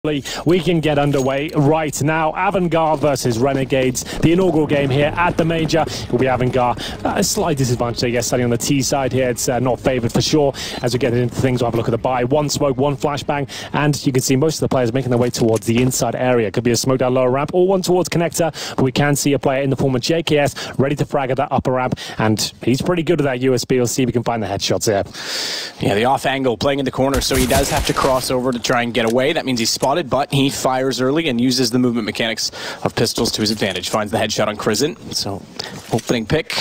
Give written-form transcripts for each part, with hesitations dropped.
We can get underway right now. AVANGAR versus Renegades, the inaugural game here at the Major. It will be AVANGAR. A slight disadvantage, I guess, starting on the T side here. It's not favoured for sure. As we get into things, we'll have a look at the buy. One smoke, one flashbang, and you can see most of the players making their way towards the inside area. Could be a smoke down lower ramp or one towards connector, but we can see a player in the form of JKS ready to frag at that upper ramp, and he's pretty good at that USB. We'll see if we can find the headshots here. Yeah, the off angle playing in the corner, so he does have to cross over to try and get away. That means he's spotted, but he fires early and uses the movement mechanics of pistols to his advantage. Finds the headshot on Crisant. So, opening pick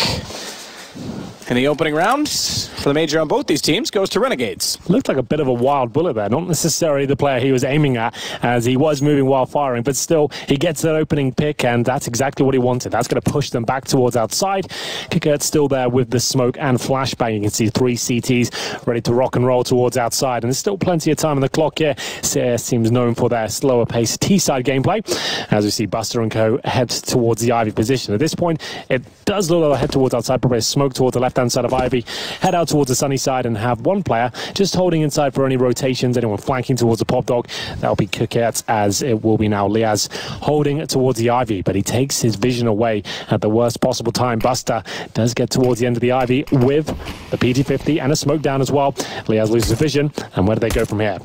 in the opening round for the Major on both these teams goes to Renegades. Looked like a bit of a wild bullet there. Not necessarily the player he was aiming at, as he was moving while firing, but still, he gets that opening pick, and that's exactly what he wanted. That's going to push them back towards outside. Kickert's still there with the smoke and flashbang. You can see 3 CTs ready to rock and roll towards outside, and there's still plenty of time on the clock here. CS seems known for their slower pace T-side gameplay, as we see Buster and co head towards the Ivy position. At this point, it does look like they'll head towards outside, probably a smoke towards the left-hand side of Ivy, head out towards the sunny side and have one player just holding inside for any rotations, anyone flanking towards the pop dog. That'll be Kukert, as it will be now Liaz holding towards the Ivy, but he takes his vision away at the worst possible time. Buster does get towards the end of the Ivy with the PT-50 and a smoke down as well. Liaz loses vision, and where do they go from here?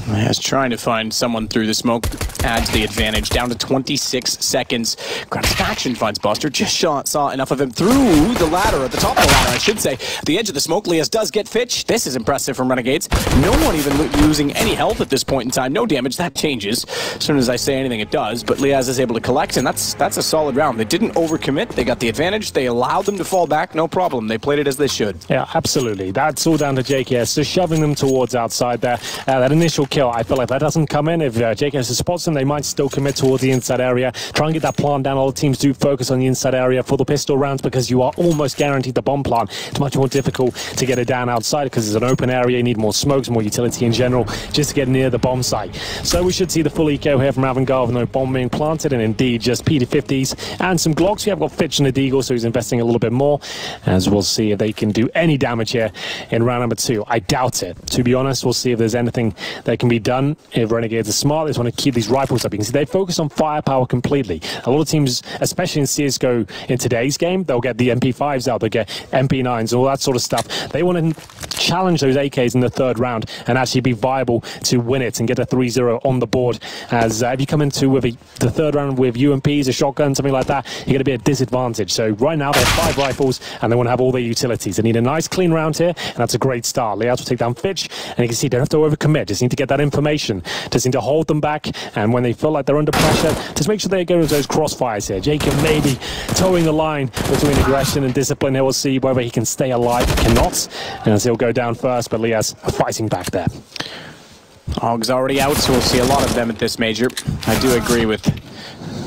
As trying to find someone through the smoke adds the advantage. Down to 26 seconds. Gratification finds Buster. Just saw enough of him through the ladder, at the top of the ladder, I should say. The edge of the smoke. Liaz does get Fitch. This is impressive from Renegades. No one even losing any health at this point in time. No damage. That changes. As soon as I say anything, it does. But Liaz is able to collect, and that's a solid round. They didn't overcommit. They got the advantage. They allowed them to fall back. No problem. They played it as they should. Yeah, absolutely. That's all down to JKS. Just shoving them towards outside there. That initial kill, I feel like that doesn't come in. If JKS spots them, they might still commit towards the inside area. Try and get that plant down. All the teams do focus on the inside area for the pistol rounds, because you are almost guaranteed the bomb plant. It's much more difficult to get it down outside because it's an open area. You need more smokes, more utility in general, just to get near the bomb site. So we should see the full eco here from AVANGAR with no bomb being planted, and indeed just PT-50s and some Glocks. We have got Fitch and the Deagle, so he's investing a little bit more, as we'll see if they can do any damage here in round number 2. I doubt it, to be honest. We'll see if there's anything that can be done. If Renegades are smart, they just want to keep these rifles up. You can see they focus on firepower completely. A lot of teams, especially in CSGO in today's game, they'll get the MP5s out, they'll get MP9s, all that sort of stuff. They want to challenge those AKs in the 3rd round and actually be viable to win it and get a 3-0 on the board. As if you come into with the 3rd round with UMPs, a shotgun, something like that, you're going to be at a disadvantage. So right now they have 5 rifles and they want to have all their utilities. They need a nice clean round here, and that's a great start. Liaz will take down Fitch, and you can see they don't have to overcommit, just need to get that information. Just need to hold them back, and when they feel like they're under pressure, just make sure they go with those crossfires here. Jacob maybe towing the line between aggression and discipline here. We'll see whether he can stay alive. He cannot, as he'll go down first, but Liaz fighting back there. Og's already out, so we'll see a lot of them at this Major. I do agree with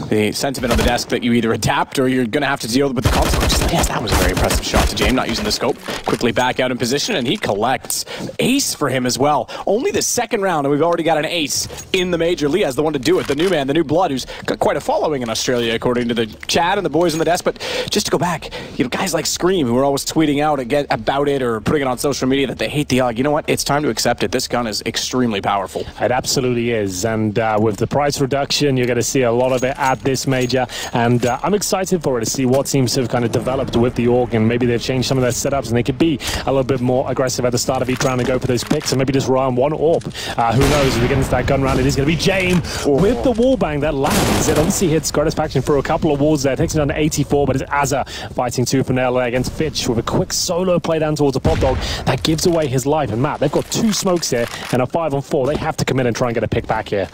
the sentiment on the desk that you either adapt or you're going to have to deal with the consequences. Yes, that was a very impressive shot to James, not using the scope. Quickly back out in position, and he collects. Ace for him as well. Only the 2nd round, and we've already got an ace in the Major. Liaz, the one to do it. The new man, the new blood, who's got quite a following in Australia, according to the chat and the boys on the desk. But just to go back, you know, guys like Scream, who are always tweeting out about it or putting it on social media that they hate the AUG. You know what? It's time to accept it. This gun is extremely powerful. It absolutely is. And with the price reduction, you're going to see a lot of it at this Major, and I'm excited for it to see what seems to have kind of developed with the org, and maybe they've changed some of their setups and they could be a little bit more aggressive at the start of each round and go for those picks, and maybe just rely on one AWP. Who knows, as we get into that gun round, it is going to be James with the wallbang that lands. It obviously hits Gratification for a couple of walls there, takes it down to 84, but it's Azza fighting tooth and nail against Fitch with a quick solo play down towards a pop dog that gives away his life. And Matt, they've got 2 smokes here and a 5-on-4. They have to come in and try and get a pick back here.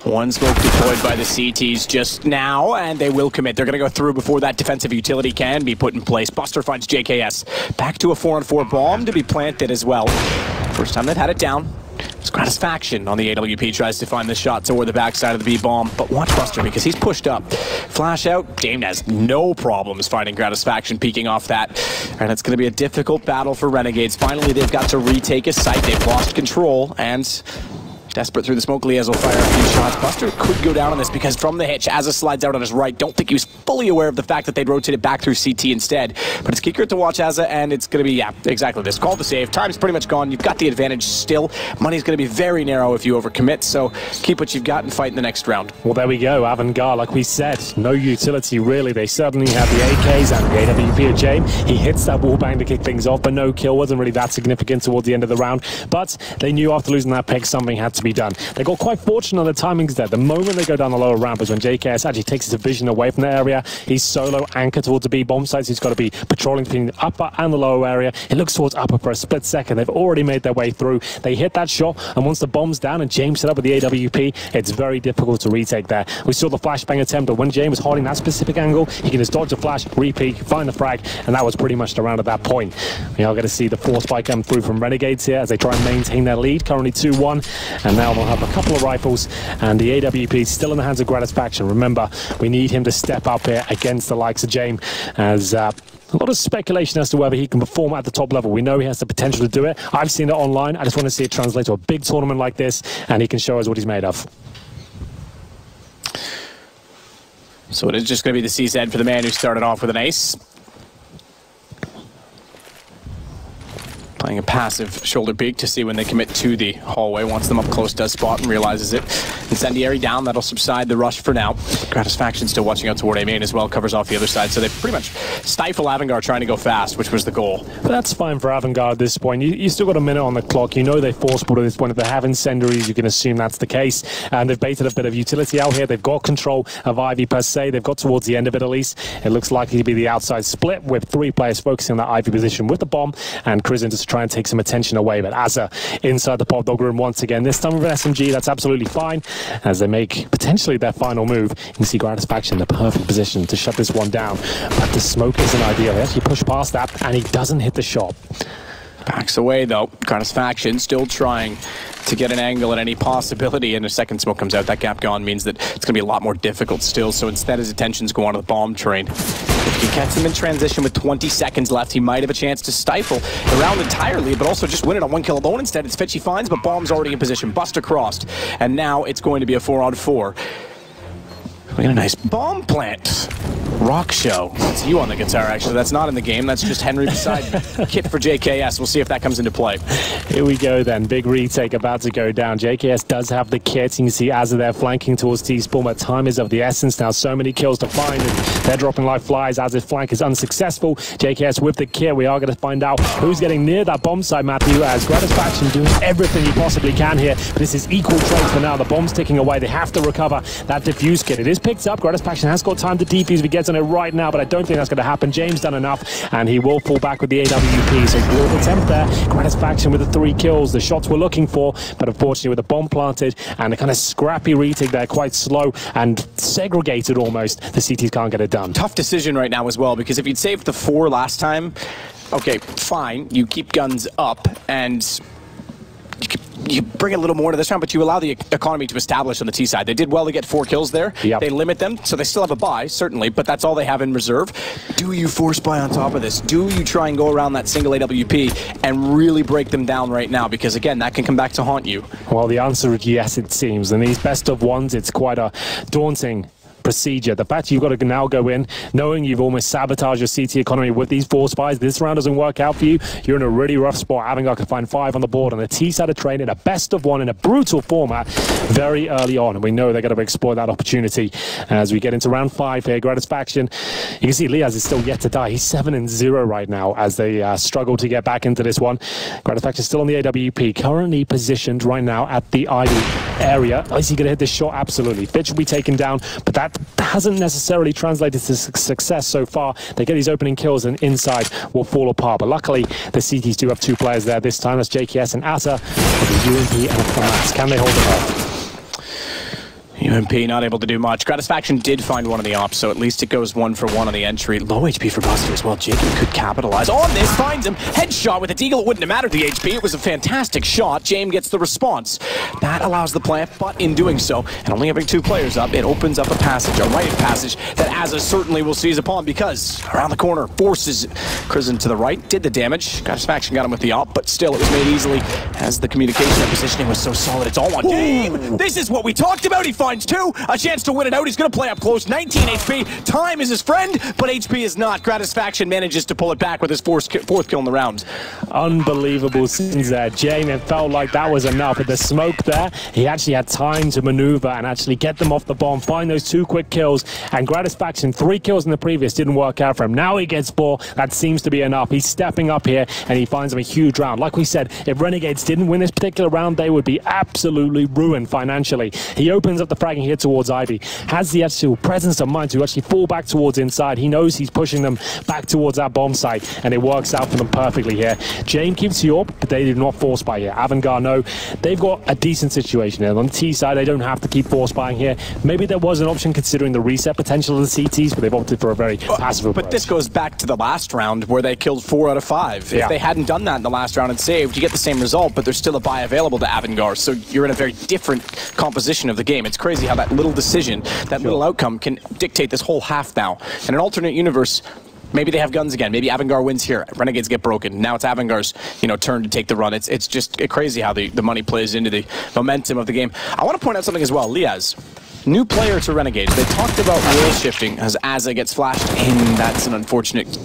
One smoke deployed by the CTs just now, and they will commit. They're going to go through before that defensive utility can be put in place. Buster finds JKS. Back to a 4-on-4 bomb to be planted as well. First time they've had it down. It's Gratification on the AWP, tries to find the shot toward the backside of the B-bomb, but watch Buster because he's pushed up. Flash out, Dame has no problems finding Gratification peeking off that, and it's going to be a difficult battle for Renegades. Finally, they've got to retake a site. They've lost control, and Desperate through the smoke, Liaz will fire a few shots. Buster could go down on this because from the hitch, Azza slides out on his right. Don't think he was fully aware of the fact that they'd rotated back through CT instead. But it's Kicker to watch Azza, and it's going to be, yeah, exactly this. Call the save. Time's pretty much gone. You've got the advantage still. Money's going to be very narrow if you overcommit, so keep what you've got and fight in the next round. Well, there we go. AVANGAR, like we said, no utility really. They certainly have the AKs and the AWP of James. He hits that wallbang to kick things off, but no kill. Wasn't really that significant towards the end of the round. But they knew after losing that pick, something had to be done. They got quite fortunate on the timings there. The moment they go down the lower ramp is when JKS actually takes his vision away from the area. He's solo anchored towards the B bomb sites. He's got to be patrolling between the upper and the lower area. He looks towards upper for a split second. They've already made their way through. They hit that shot, and once the bomb's down and James set up with the AWP, it's very difficult to retake there. We saw the flashbang attempt, but when James was holding that specific angle, he can just dodge the flash, repeat, find the frag, and that was pretty much the round at that point. We are going to see the 4 spike come through from Renegades here as they try and maintain their lead, currently 2-1, and now they'll have a couple of rifles, and the AWP still in the hands of Gratisfaction. Remember, we need him to step up here against the likes of James, as a lot of speculation as to whether he can perform at the top level. We know he has the potential to do it. I've seen it online. I just want to see it translate to a big tournament like this, and he can show us what he's made of. So it is just going to be the CZ for the man who started off with an ace. Playing a passive shoulder peek to see when they commit to the hallway. Once them up close, does spot and realizes it. Incendiary down, that'll subside the rush for now. Gratisfaction still watching out toward A main as well, covers off the other side. So they pretty much stifle AVANGAR trying to go fast, which was the goal. But that's fine for AVANGAR at this point. You still got a minute on the clock. You know they forceful at this point. If they have incendiaries, you can assume that's the case. And they've baited a bit of utility out here. They've got control of Ivy per se. They've got towards the end of it at least. It looks likely to be the outside split with 3 players focusing on that Ivy position with the bomb, and Crizin to try and take some attention away. But Azza inside the pop dog room once again. This time with an SMG, that's absolutely fine as they make potentially their final move. You can see Gratisfaction in the perfect position to shut this one down. But the smoke isn't ideal. They actually push past that, and he doesn't hit the shot. Backs away though. Gratisfaction still trying to get an angle at any possibility, and a second smoke comes out. That gap gone means that it's going to be a lot more difficult still, so instead his attentions go onto the bomb train. If he catches him in transition with 20 seconds left, he might have a chance to stifle the round entirely, but also just win it on 1 kill alone. Instead, it's Fitch he finds, but bomb's already in position. Buster crossed, and now it's going to be a 4-on-4. We got a nice bomb plant. Rock show. That's you on the guitar, actually. That's not in the game. That's just Henry beside me. Kit for JKS. We'll see if that comes into play. Here we go then. Big retake about to go down. JKS does have the kit. You can see Azza there flanking towards T-Spawn, but time is of the essence now. So many kills to find, and they're dropping like flies as his flank is unsuccessful. JKS with the kit. We are going to find out who's getting near that bomb site, Matthew, as Gratisfaction doing everything you possibly can here. But this is equal trade for now. The bomb's ticking away. They have to recover that defuse kit. It is picked up. Gratisfaction has got time to defuse if he gets on it right now, but I don't think that's going to happen. James done enough, and he will fall back with the AWP. So good attempt there. Gratisfaction with the 3 kills. The shots we're looking for, but unfortunately with the bomb planted and a kind of scrappy retake there, quite slow and segregated almost, the CTs can't get it done. Tough decision right now as well, because if you'd saved the 4 last time, okay, fine, you keep guns up and you bring a little more to this round, but you allow the economy to establish on the T side. They did well to get 4 kills there. Yep. They limit them, so they still have a buy, certainly, but that's all they have in reserve. Do you force buy on top of this? Do you try and go around that single AWP and really break them down right now? Because again, that can come back to haunt you. Well, the answer is yes, it seems. And these best of ones, it's quite a daunting procedure. The fact you've got to now go in knowing you've almost sabotaged your CT economy with these 4 spies, this round doesn't work out for you, you're in a really rough spot. AVANGAR can find 5 on the board on the T side of train in a best of 1 in a brutal format very early on, and we know they're going to exploit that opportunity as we get into round 5 here. Gratisfaction, you can see Liaz is still yet to die. He's 7-0 right now as they struggle to get back into this one. Gratisfaction still on the AWP, currently positioned right now at the Ivy area. Is he going to hit this shot? Absolutely. Fitch will be taken down, but that hasn't necessarily translated to success so far. They get these opening kills and inside will fall apart, but luckily the CTs do have 2 players there this time. That's JKS and Azza with the UMP and a FAMAS. Can they hold it off? MP not able to do much. Gratisfaction did find one of the ops, so at least it goes 1 for 1 on the entry. Low HP for Buster as well. Jacob could capitalize on this, finds him. Headshot with a deagle. It wouldn't have mattered the HP. It was a fantastic shot. James gets the response. That allows the plant, but in doing so, and only having 2 players up, it opens up a passage, a right passage, that Azza certainly will seize upon, because around the corner, forces Crimson to the right, did the damage. Gratisfaction got him with the op, but still it was made easily as the communication and positioning was so solid. It's all on James. This is what we talked about. He finds 2, a chance to win it out. He's going to play up close. 19 HP. Time is his friend, but HP is not. Gratisfaction manages to pull it back with his fourth kill in the round. Unbelievable scenes there, James. It felt like that was enough. With the smoke there, he actually had time to maneuver and actually get them off the bomb, find those 2 quick kills, and Gratisfaction, 3 kills in the previous, didn't work out for him. Now he gets 4. That seems to be enough. He's stepping up here, and he finds him a huge round. Like we said, if Renegades didn't win this particular round, they would be absolutely ruined financially. He opens up the fragging here towards Ivy, has the actual presence of mind to actually fall back towards inside. He knows he's pushing them back towards that bomb site, and it works out for them perfectly here. James keeps the AWP, but they do not force buy here. AVANGAR, no. They've got a decent situation here. On the T side, they don't have to keep force buying here. Maybe there was an option considering the reset potential of the CTs, but they've opted for a very passive approach. But this goes back to the last round where they killed 4 out of 5. Yeah. If they hadn't done that in the last round and saved, you get the same result, but there's still a buy available to AVANGAR, so you're in a very different composition of the game. It's crazy how that little decision, that little outcome can dictate this whole half now. In an alternate universe, maybe they have guns again. Maybe AVANGAR wins here. Renegades get broken. Now it's AVANGAR's, turn to take the run. It's just crazy how the money plays into the momentum of the game. I want to point out something as well. Liaz, new player to Renegades. They talked about role shifting as Azza gets flashed in. That's an unfortunate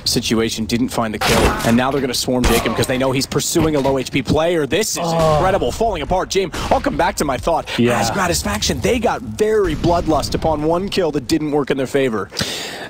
situation. Didn't find the kill, and now they're going to swarm Jacob because they know he's pursuing a low HP player. This is incredible, falling apart. James, I'll come back to my thought. As Gratisfaction, they got very bloodlust upon 1 kill that didn't work in their favor.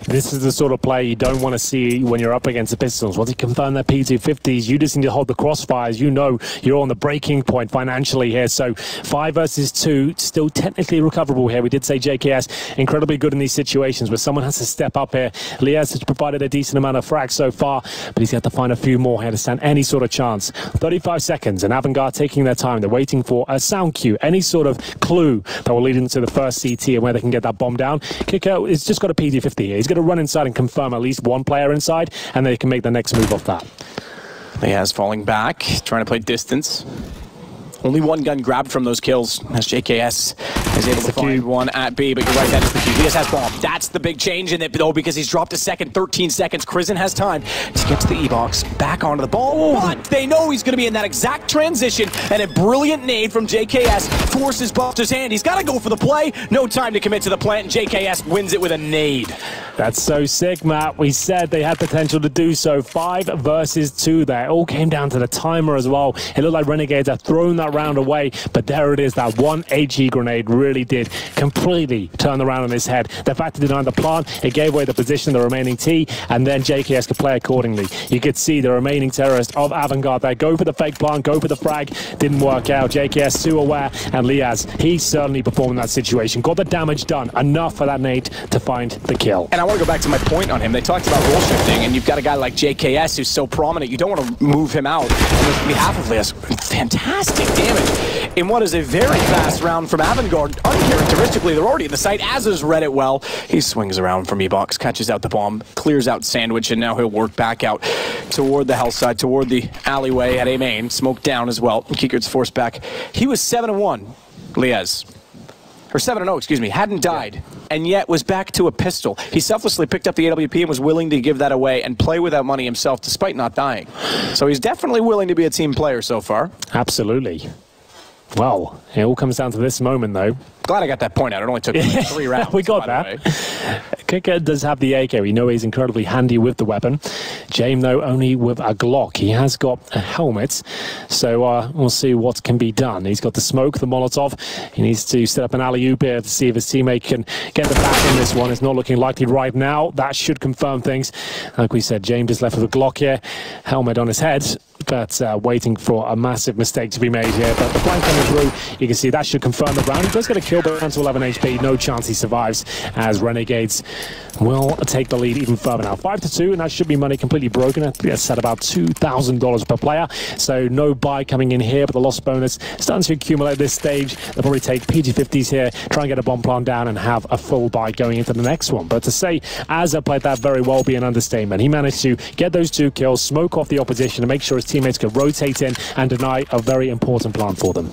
This is the sort of play you don't want to see when you're up against the Pistols. Once you confirm their P250s, you just need to hold the crossfires. You know you're on the breaking point financially here. So 5 versus 2, still technically recoverable here. We did say JKS incredibly good in these situations where someone has to step up here. Liaz has provided a decent amount of frags so far, but he's got to find a few more here to stand any sort of chance. 35 seconds, and AVANGAR taking their time. They're waiting for a sound cue, any sort of clue that will lead into the first CT and where they can get that bomb down. Kicker, it's just got a P250 here. He's going to run inside and confirm at least 1 player inside, and they can make the next move off that. Liaz falling back, trying to play distance. Only 1 gun grabbed from those kills as JKS is able to find 1 at B, but you're right, that is the key. Liaz has bomb. That's the big change in it, though, because he's dropped a second, 13 seconds. Crimson has time to get to the E-box, back onto the ball, but they know he's going to be in that exact transition, and a brilliant nade from JKS forces Buster's hand. He's got to go for the play. No time to commit to the plant, and JKS wins it with a nade. That's so sick, Matt. We said they had potential to do so. 5 versus 2 there. It all came down to the timer as well. It looked like Renegades had thrown that round away, but there it is. That 1 HE grenade really did completely turn the round on his head. The fact it denied the plant, it gave away the position, the remaining T, and then JKS could play accordingly. You could see the remaining terrorist of AVANGAR there. Go for the fake plant, go for the frag. Didn't work out. JKS too aware, and Liaz, he certainly performed in that situation. Got the damage done. Enough for that nade to find the kill. And I want to go back to my point on him. They talked about role shifting, and you've got a guy like JKS who's so prominent. You don't want to move him out. And on behalf of Liaz, fantastic damage in what is a very fast round from AVANGAR. Uncharacteristically, they're already in the site. Azza's read it well. He swings around from E-box, catches out the bomb, clears out Sandwich, and now he'll work back out toward the hell side, toward the alleyway at A main. Smoke down as well. Kiekert's forced back. He was 7-1, Liaz. Or 7-0, excuse me, hadn't died, and yet was back to a pistol. He selflessly picked up the AWP and was willing to give that away and play without money himself despite not dying. So he's definitely willing to be a team player so far. Absolutely. Well, it all comes down to this moment, though. Glad I got that point out. It only took 3 rounds. We got that. Kicker does have the AK. We know he's incredibly handy with the weapon. James, though, only with a Glock. He has got a helmet, so we'll see what can be done. He's got the smoke, the Molotov. He needs to set up an alley-oop here to see if his teammate can get the back in this one. It's not looking likely right now. That should confirm things. Like we said, James is left with a Glock here. Helmet on his head. but waiting for a massive mistake to be made here. But the flank coming through, you can see that should confirm the round. He does get a kill, but down to 11 HP. No chance he survives, as Renegades will take the lead even further now. 5-2, and that should be money completely broken. It's at about $2,000 per player. So no buy coming in here, but the loss bonus starting to accumulate at this stage. They'll probably take PG-50s here, try and get a bomb plant down, and have a full buy going into the next one. But to say Azza played that very well be an understatement. He managed to get those 2 kills, smoke off the opposition, and make sure his teammates could rotate in and deny a very important plant for them.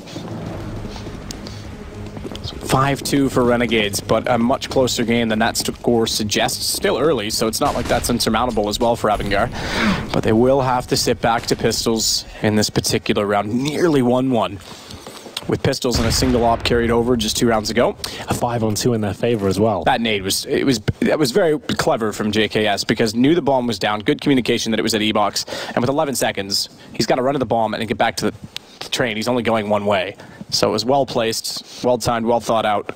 5-2 for Renegades, but a much closer game than that score suggests. Still early, so it's not like that's insurmountable as well for AVANGAR. But they will have to sit back to pistols in this particular round. Nearly 1-1. With pistols and a single op carried over just 2 rounds ago. A 5-on-2 in their favor as well. That nade was very clever from JKS, because knew the bomb was down, good communication that it was at E-box, and with 11 seconds, he's got to run to the bomb and get back to the train. He's only going one way. So it was well placed, well timed, well thought out.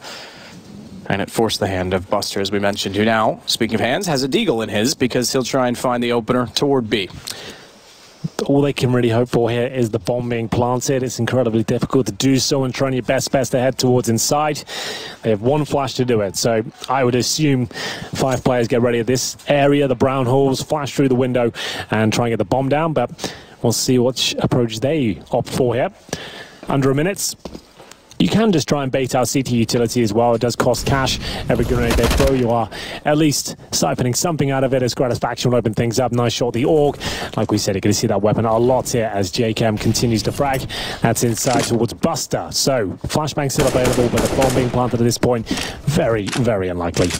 And it forced the hand of Buster, as we mentioned, who now, speaking of hands, has a deagle in his, because he'll try and find the opener toward B. All they can really hope for here is the bomb being planted. It's incredibly difficult to do so, and trying your best to head towards inside. They have 1 flash to do it, so I would assume 5 players get ready at this area. The brown holes flash through the window and try and get the bomb down, but we'll see which approach they opt for here. Under a minute. You can just try and bait out CT utility as well. It does cost cash. Every grenade they throw, you are at least siphoning something out of it as Gratisfaction will open things up. Nice shot, the AUG. Like we said, you're going to see that weapon a lot here as JKM continues to frag. That's inside towards Buster. So, flashbang still available, but the bomb being planted at this point, very, very unlikely.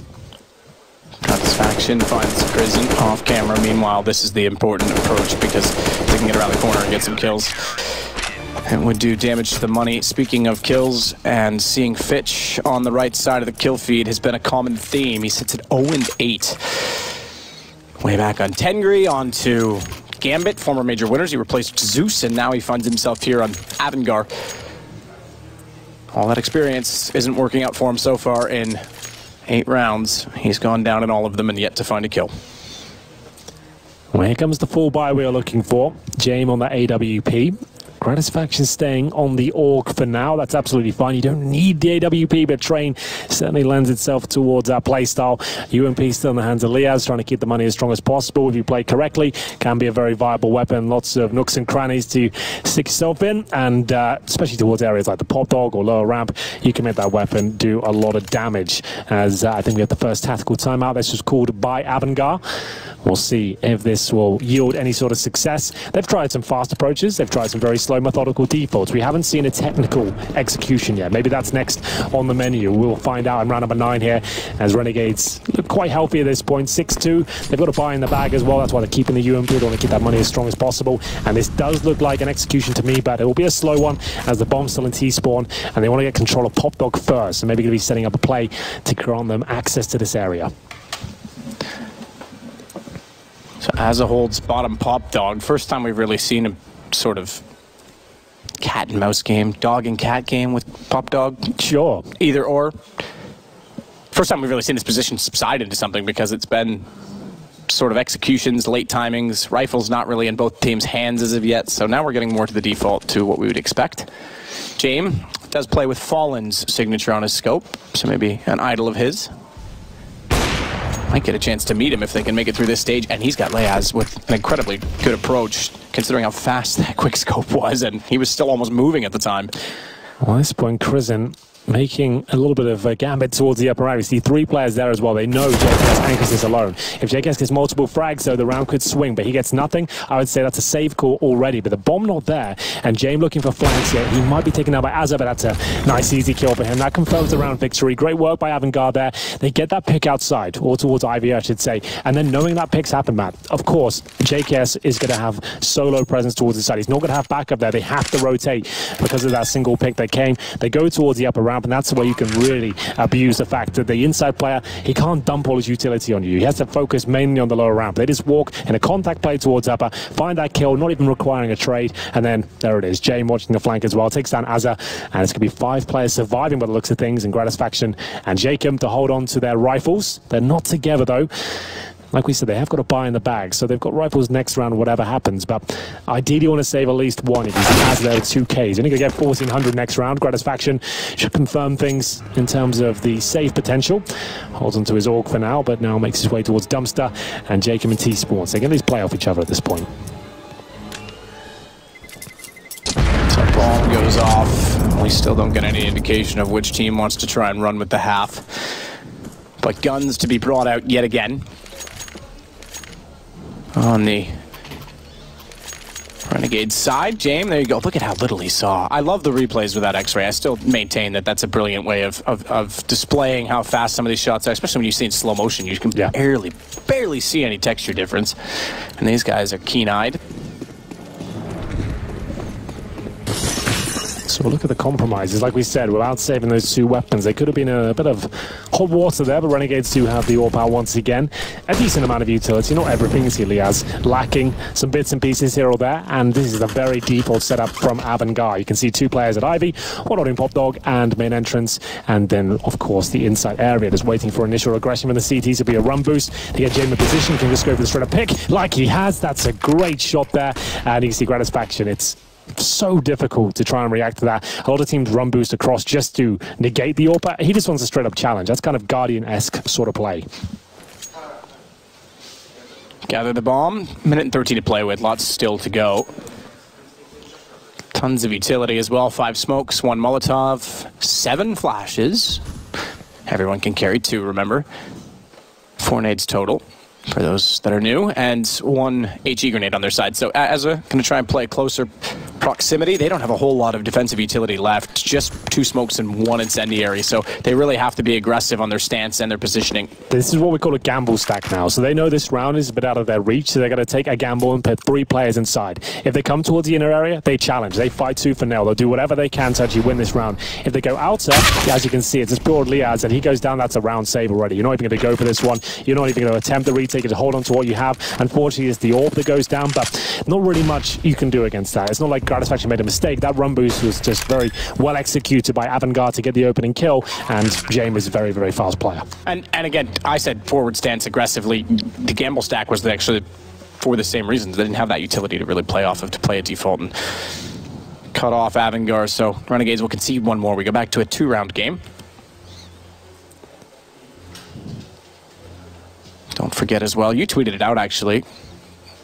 Gratisfaction finds prison off camera. Meanwhile, this is the important approach, because they can get around the corner and get some kills. It would do damage to the money. Speaking of kills, and seeing Fitch on the right side of the kill feed has been a common theme. He sits at 0-8. Way back on Tengri, on to Gambit, former major winners. He replaced Zeus, and now he finds himself here on AVANGAR. All that experience isn't working out for him so far in 8 rounds. He's gone down in all of them and yet to find a kill. Well, here comes the full buy we are looking for. Jame on the AWP. Gratisfaction staying on the AUG for now. That's absolutely fine. You don't need the AWP, but Train certainly lends itself towards our playstyle. UMP still in the hands of Liaz, trying to keep the money as strong as possible. If you play correctly, can be a very viable weapon. Lots of nooks and crannies to stick yourself in, and especially towards areas like the pop dog or lower ramp, you can make that weapon do a lot of damage. As I think we have the first tactical timeout. This was called by AVANGAR. We'll see if this will yield any sort of success. They've tried some fast approaches. They've tried some very slow methodical defaults. We haven't seen a technical execution yet. Maybe that's next on the menu. We'll find out in round number 9 here, as Renegades look quite healthy at this point. 6-2. They've got a buy in the bag as well. That's why they're keeping the UMP. They want to keep that money as strong as possible. And this does look like an execution to me, but it will be a slow one as the bomb's still in T-spawn, and they want to get control of Pop Dog first. So maybe going to be setting up a play to grant them access to this area. So Azza holds bottom Pop Dog. First time we've really seen a sort of cat and mouse game, dog and cat game with Pop Dog. Sure. Either or. First time we've really seen this position subside into something, because it's been sort of executions, late timings, rifles not really in both teams' hands as of yet. So now we're getting more to the default to what we would expect. Jame does play with Fallen's signature on his scope, so maybe an idol of his. Might get a chance to meet him if they can make it through this stage, and he's got Leaz with an incredibly good approach, considering how fast that quick scope was, and he was still almost moving at the time. Well, at this point, Krisen making a little bit of a gambit towards the upper right. We see 3 players there as well. They know JKS anchors this alone. If JKS gets multiple frags, though, the round could swing, but he gets nothing. I would say that's a save call already, but the bomb not there, and Jame looking for flanks here. He might be taken out by Azza, but that's a nice, easy kill for him. That confirms the round victory. Great work by AVANGAR there. They get that pick outside, or towards Ivy, I should say, and then knowing that picks happen, Matt, of course, JKS is going to have solo presence towards the side. He's not going to have backup there. They have to rotate because of that single pick that came. They go towards the upper ramp, and that's where you can really abuse the fact that the inside player, he can't dump all his utility on you. He has to focus mainly on the lower ramp. They just walk in a contact play towards upper, find that kill, not even requiring a trade, and then there it is. Jame watching the flank as well, takes down Azza, and it's going to be 5 players surviving by the looks of things, and Gratisfaction and Jacob to hold on to their rifles. They're not together though. like we said, they have got a buy in the bag, so they've got rifles next round, whatever happens. But ideally, you want to save at least one because he has there 2Ks. You're only going to get 1400 next round. Gratisfaction should confirm things in terms of the save potential. Holds onto his AUG for now, but now makes his way towards Dumpster and Jacob and T-Sports. They can at least play off each other at this point. So bomb goes off. We still don't get any indication of which team wants to try and run with the half. But guns to be brought out yet again on the Renegades side. James, there you go. Look at how little he saw. I love the replays with that X-ray. I still maintain that that's a brilliant way of displaying how fast some of these shots are, especially when you see in slow motion. You can barely see any texture difference. And these guys are keen-eyed. So look at the compromises. Like we said, without saving those 2 weapons, they could have been a bit of hot water there, but Renegades do have the AWP power once again. A decent amount of utility, not everything. You see Liaz lacking some bits and pieces here or there, and this is a very default setup from AVANGAR. You can see 2 players at Ivy, one on Pop Dog and main entrance, and then, of course, the inside area just waiting for initial aggression from the CTs to be a run boost to get James in position. Can just go for the straight up pick like he has. That's a great shot there, and you can see Gratisfaction. It's so difficult to try and react to that. A lot of teams run boost across just to negate the AWP. He just wants a straight up challenge. That's kind of Guardian-esque sort of play. Gather the bomb. Minute and 13 to play with. Lots still to go. Tons of utility as well. 5 smokes, 1 Molotov, 7 flashes. Everyone can carry 2, remember. 4 nades total for those that are new, and 1 HE grenade on their side. So Azza going to try and play closer proximity. They don't have a whole lot of defensive utility left, just 2 smokes and 1 incendiary, so they really have to be aggressive on their stance and their positioning. This is what we call a gamble stack now, so they know this round is a bit out of their reach, so they're going to take a gamble and put 3 players inside. If they come towards the inner area, they challenge, they fight tooth and nail, they'll do whatever they can to actually win this round. If they go outer, as you can see, it's just pure Liaz, and he goes down, that's a round save already. You're not even going to go for this one, you're not even going to attempt the retake, to hold on to what you have. Unfortunately, it's the AWP that goes down, but not really much you can do against that. It's not like Gratisfaction made a mistake. That run boost was just very well executed by AVANGAR to get the opening kill, and James is a very, very fast player. And again, I said forward stance aggressively. The gamble stack was actually for the same reasons. They didn't have that utility to really play off of, to play a default and cut off AVANGAR. So Renegades will concede 1 more. We go back to a 2-round game. Don't forget as well, you tweeted it out actually,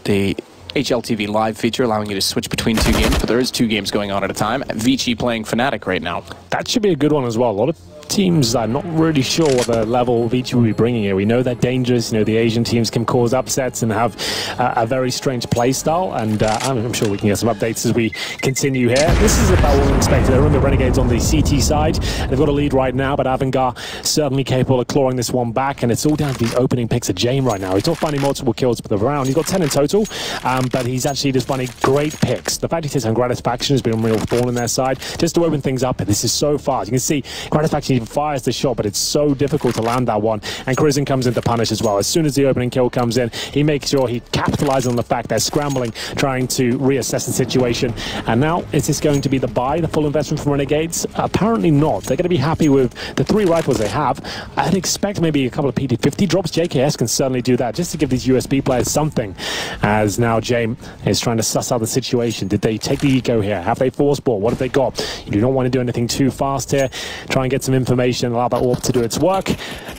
the HLTV live feature allowing you to switch between 2 games, but there is 2 games going on at a time. Vici playing Fnatic right now. That should be a good one as well. A lot of teams are not really sure what the level Vici will be bringing here. We know they're dangerous. You know, the Asian teams can cause upsets and have a very strange play style, and I'm sure we can get some updates as we continue here. This is about what we expected. Remember, Renegades on the CT side. They've got a lead right now, but AVANGAR certainly capable of clawing this one back, and it's all down to the opening picks of James right now. He's not finding multiple kills per the round. He's got 10 in total, but he's actually just finding great picks. The fact he takes on Gratisfaction has been a real thorn in their side, just to open things up. This is so fast. You can see Gratisfaction even fires the shot, but it's so difficult to land that one, and Crizzen comes in to punish as well. As soon as the opening kill comes in, he makes sure he capitalizes on the fact they're scrambling, trying to reassess the situation. And now, is this going to be the buy, the full investment from Renegades? Apparently not. They're going to be happy with the 3 rifles they have. I'd expect maybe a couple of PT-50 drops. JKS can certainly do that, just to give these USB players something, as now James is trying to suss out the situation. Did they take the eco here? Have they force ball? What have they got? You do not want to do anything too fast here. Try and get some information, allow that AWP to do its work,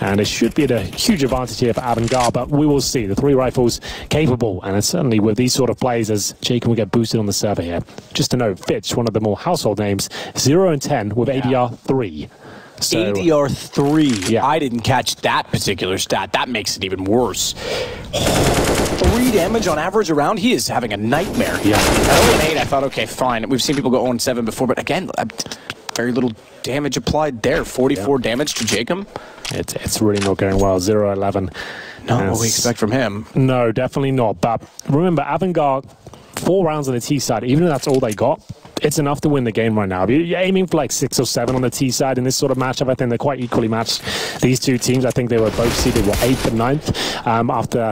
and it should be at a huge advantage here for AVANGAR, but we will see. The 3 rifles capable, and it's certainly with these sort of plays as Jacob will get boosted on the server here. Just to note, Fitch, one of the more household names, 0 and 10 with ADR 3. So, ADR 3. Yeah. I didn't catch that particular stat. That makes it even worse. 3 damage on average around. He is having a nightmare. Yeah. At 0 and 8, I thought, okay, fine. We've seen people go 0 and 7 before, but again, very little damage applied there. 44 damage to Jacob. It's really not going well. 0 11. Not what we expect from him. No, definitely not. But remember, AVANGAR, 4 rounds on the T side, even if that's all they got, it's enough to win the game right now. You're aiming for like 6 or 7 on the T side in this sort of matchup. I think they're quite equally matched, these 2 teams. I think they were both seeded, 8th and 9th, after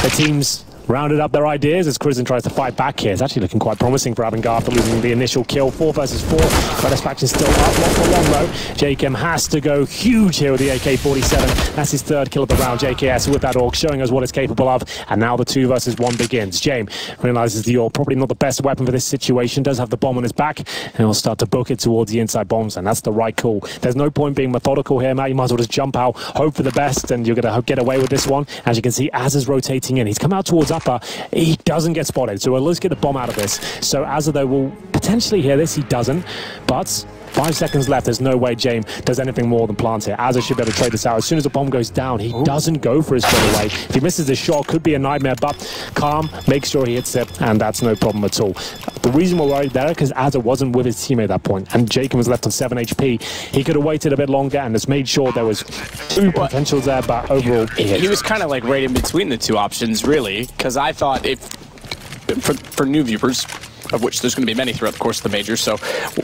the teams rounded up their ideas as Cruzen tries to fight back here. It's actually looking quite promising for AVANGAR after losing the initial kill. 4 versus 4. Satisfaction still up, not for long though. JKM has to go huge here with the AK-47. That's his 3rd kill of the round. JKS with that AUG showing us what it's capable of. And now the 2 versus 1 begins. James realizes the AUG probably not the best weapon for this situation. Does have the bomb on his back. And he'll start to book it towards the inside bombs. And that's the right call. There's no point being methodical here, Matt. You might as well just jump out, hope for the best, and you're going to get away with this one. As you can see, Az is rotating in. He's come out towards upper. He doesn't get spotted. So let's get the bomb out of this. So Az, though, will potentially hear this. He doesn't. But 5 seconds left. There's no way James does anything more than plant it. Azza should be able to trade this out. As soon as the bomb goes down, he doesn't go for his straightaway. If he misses this shot, could be a nightmare, but calm, make sure he hits it, and that's no problem at all. The reason we're worried there is because Azza wasn't with his teammate at that point, and Jacob was left on 7 HP. He could have waited a bit longer and just made sure there was potentials there, but overall, he was kind of like right in between the 2 options, really, because I thought if, for new viewers, of which there's going to be many throughout the course of the major, so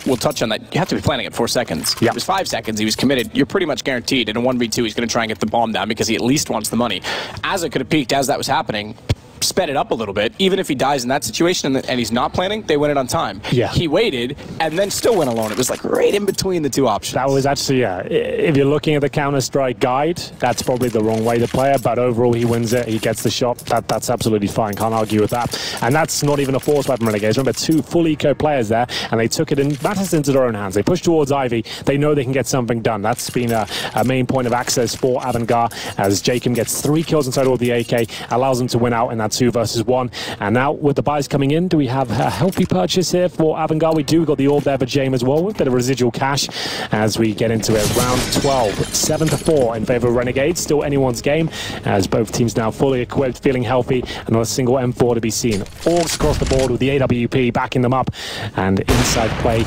we'll touch on that. You have to be planning at 4 seconds. Yep. It was 5 seconds, he was committed. You're pretty much guaranteed in a 1v2 he's going to try and get the bomb down because he at least wants the money. Azza could have peeked as that was happening, sped it up a little bit. Even if he dies in that situation and he's not planning, they win it on time. Yeah. He waited and then still went alone. It was like right in between the 2 options. That was actually, if you're looking at the Counter-Strike guide, that's probably the wrong way to play it, but overall he wins it, he gets the shot. That's absolutely fine, can't argue with that. And that's not even a force weapon, Renegades. Remember, 2 full eco players there, and they took it in matters into their own hands. They pushed towards Ivy. They know they can get something done. That's been a main point of access for AVANGAR, as Jacob gets 3 kills inside all the AK, allows them to win out in that 2 versus 1. And now, with the buys coming in, do we have a healthy purchase here for AVANGAR? We do. We've got the AWP there for James as well, with a bit of residual cash as we get into it. Round 12, 7-4 in favor of Renegades. Still anyone's game, as both teams now fully equipped, feeling healthy, and not a single M4 to be seen. AUGs across the board with the AWP backing them up, and inside play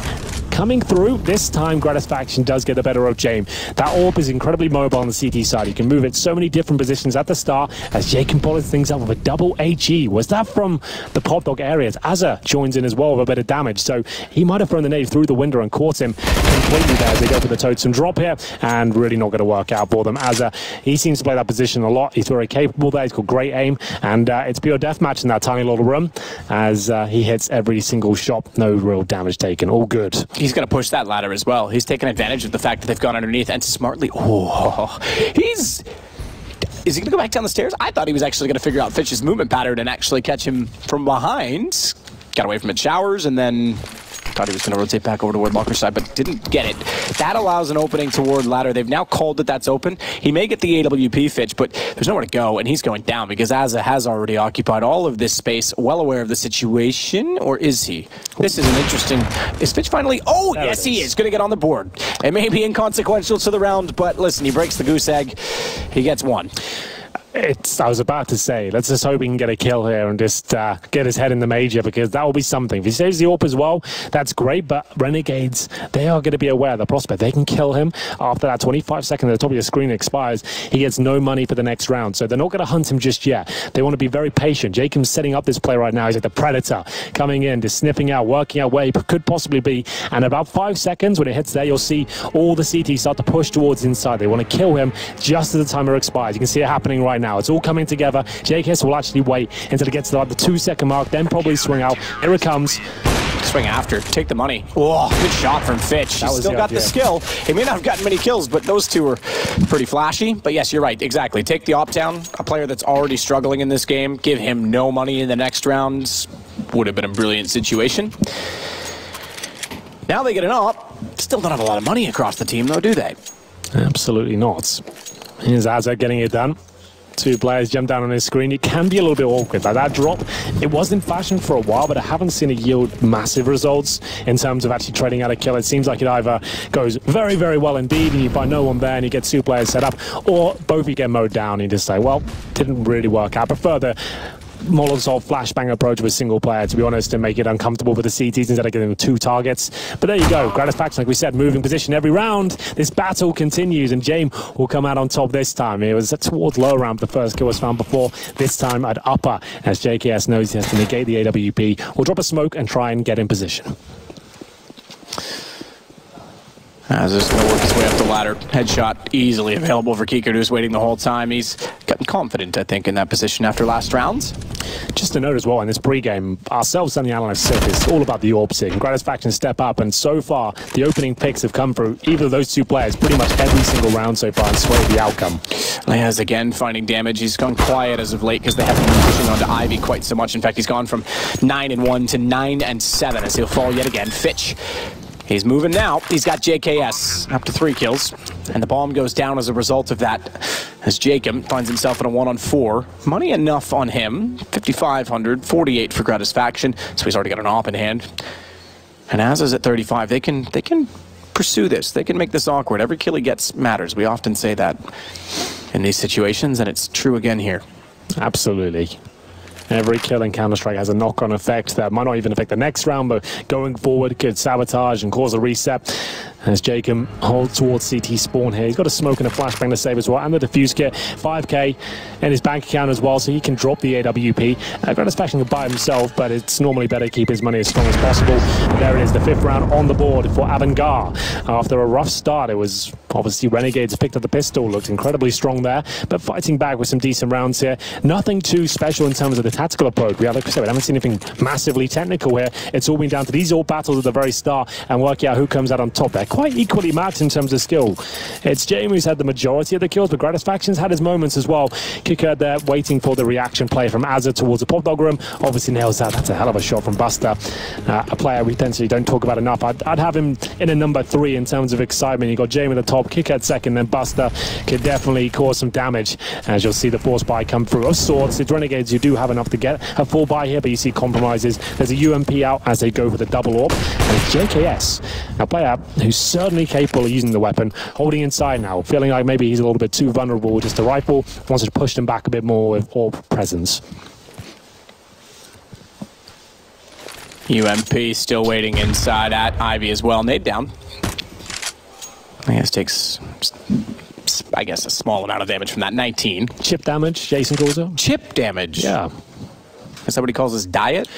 coming through. This time, Gratisfaction does get the better of James. That AWP is incredibly mobile on the CT side. You can move it so many different positions at the start, as Jacob follows things up with a double HE. Was that from the pop dog areas? Azza joins in as well with a bit of damage, so he might have thrown the nade through the window and caught him completely there as they go for the totem drop here, and really not going to work out for them. Azza, he seems to play that position a lot. He's very capable there. He's got great aim, and it's pure deathmatch in that tiny little room as he hits every single shot. No real damage taken. All good. He's going to push that ladder as well. He's taken advantage of the fact that they've gone underneath and smartly. Oh, is he going to go back down the stairs? I thought he was actually going to figure out Fitch's movement pattern and actually catch him from behind. Got away from it, showers, and then thought he was going to rotate back over toward Locker's side, but didn't get it. That allows an opening toward ladder. They've now called that that's open. He may get the AWP Fitch, but there's nowhere to go, and he's going down because Azza has already occupied all of this space, well aware of the situation, or is he? This is an interesting... Is Fitch finally... Oh, there yes, he is. Going to get on the board. It may be inconsequential to the round, but listen, he breaks the goose egg. He gets 1. I was about to say, let's just hope he can get a kill here and just get his head in the major, because that will be something. If he saves the AWP as well, that's great, but Renegades, they are going to be aware of the prospect. They can kill him after that 25 seconds at the top of your screen expires. He gets no money for the next round, so they're not going to hunt him just yet. They want to be very patient. Jacob's setting up this play right now. He's like the Predator, coming in, just sniffing out, working out where he could possibly be, and about 5 seconds, when it hits there, you'll see all the CT start to push towards inside. They want to kill him just as the timer expires. You can see it happening right now. It's all coming together. JKS will actually wait until it gets to like the 2-second mark, then probably swing out. Here it comes. Swing after. Take the money. Oh, good shot from Fitch. He's still got the skill. He may not have gotten many kills, but those two are pretty flashy. But yes, you're right. Exactly. Take the op down. A player that's already struggling in this game. Give him no money in the next round. Would have been a brilliant situation. Now they get an op. Still don't have a lot of money across the team, though, do they? Absolutely not. Here's Azza getting it done. 2 players jump down on his screen. It can be a little bit awkward. Like that drop, it was in fashion for a while, but I haven't seen it yield massive results in terms of actually trading out a kill. It seems like it either goes very, very well indeed, and you find no one there, and you get 2 players set up, or both of you get mowed down, and you just say, well, didn't really work out. I prefer the Molotov flashbang approach with a single player, to be honest, and make it uncomfortable for the CTs instead of getting 2 targets. But there you go. Gratisfaction, like we said, moving position every round. This battle continues, and James will come out on top this time. It was towards lower round the first kill was found before. This time at upper, as JKS knows he has to negate the AWP. We'll drop a smoke and try and get in position. As this going to work his way up the ladder. Headshot easily available for Kikard, who's waiting the whole time. He's gotten confident, I think, in that position after last round. Just to note as well, in this pre-game, ourselves and the analysts said it's all about the orb sig. Gratisfaction step up, and so far, the opening picks have come through either of those two players pretty much every single round so far and swayed the outcome. Lea's again finding damage. He's gone quiet as of late because they haven't been pushing onto Ivy quite so much. In fact, he's gone from 9-1 to 9-7 as he'll fall yet again. Fitch. He's moving now. He's got JKS up to 3 kills, and the bomb goes down as a result of that, as Jacob finds himself in a 1-on-4. Money enough on him, 5,500, 48 for Gratisfaction, so he's already got an op in hand. And as is at 35, they can pursue this. They can make this awkward. Every kill he gets matters. We often say that in these situations, and it's true again here. Absolutely. Every kill in Counter-Strike has a knock-on effect that might not even affect the next round, but going forward could sabotage and cause a reset. As Jacob holds towards CT spawn here. He's got a smoke and a flashbang to save as well, and the defuse kit. 5k in his bank account as well, so he can drop the AWP. Gratisfaction by himself, but it's normally better to keep his money as strong as possible. And there it is, the 5th round on the board for AVANGAR. After a rough start, it was obviously Renegades picked up the pistol, looked incredibly strong there, but fighting back with some decent rounds here. Nothing too special in terms of the tactical approach. Like I said, we haven't seen anything massively technical here. It's all been down to these all battles at the very start and working out who comes out on top there. Quite equally matched in terms of skill. It's Jamie who's had the majority of the kills, but Gratisfaction's had his moments as well. Kicker there waiting for the reaction play from Azza towards the pop dog room. Obviously nails that. That's a hell of a shot from Buster. A player we potentially don't talk about enough. I'd have him in a number 3 in terms of excitement. You got Jamie at the top, Kicker at second, then Buster could definitely cause some damage. As you'll see the force buy come through of sorts. It's Renegades who do have enough to get a full buy here, but you see compromises. There's a UMP out as they go for the double orb. And it's JKS, a player who's certainly capable of using the weapon, holding inside now, feeling like maybe he's a little bit too vulnerable with just a rifle, wants to push him back a bit more with orb presence. UMP still waiting inside at Ivy as well. Nade down. I guess takes, I guess, a small amount of damage from that. 19. Chip damage, Jason calls it. Chip damage? Yeah. Is that what he calls his diet?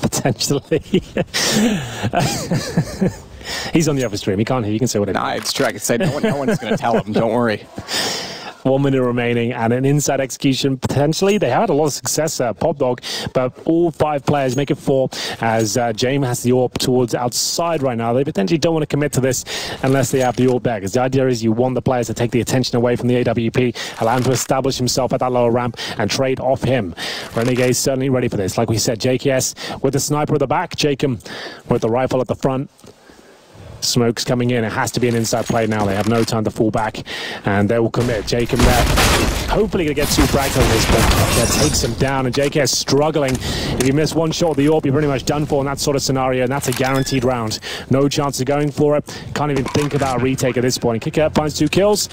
Potentially. He's on the other stream. He can't hear. You can say whatever. Nah, it's true. I can say no one's going to tell him. Don't worry. 1 minute remaining and an inside execution potentially. They had a lot of success at Pop Dog, but all 5 players make it 4 as James has the orb towards outside right now. They potentially don't want to commit to this unless they have the orb there, because the idea is you want the players to take the attention away from the AWP, allow him to establish himself at that lower ramp and trade off him. Renegade's certainly ready for this. Like we said, JKS with the sniper at the back, Jacob with the rifle at the front. Smoke's coming in. It has to be an inside play now. They have no time to fall back, and they will commit. Jacob there, hopefully going to get 2 frags on this, but that takes him down, and JK struggling. If you miss 1 shot of the orb, you're pretty much done for in that sort of scenario, and that's a guaranteed round. No chance of going for it. Can't even think about a retake at this point. Kicker finds 2 kills,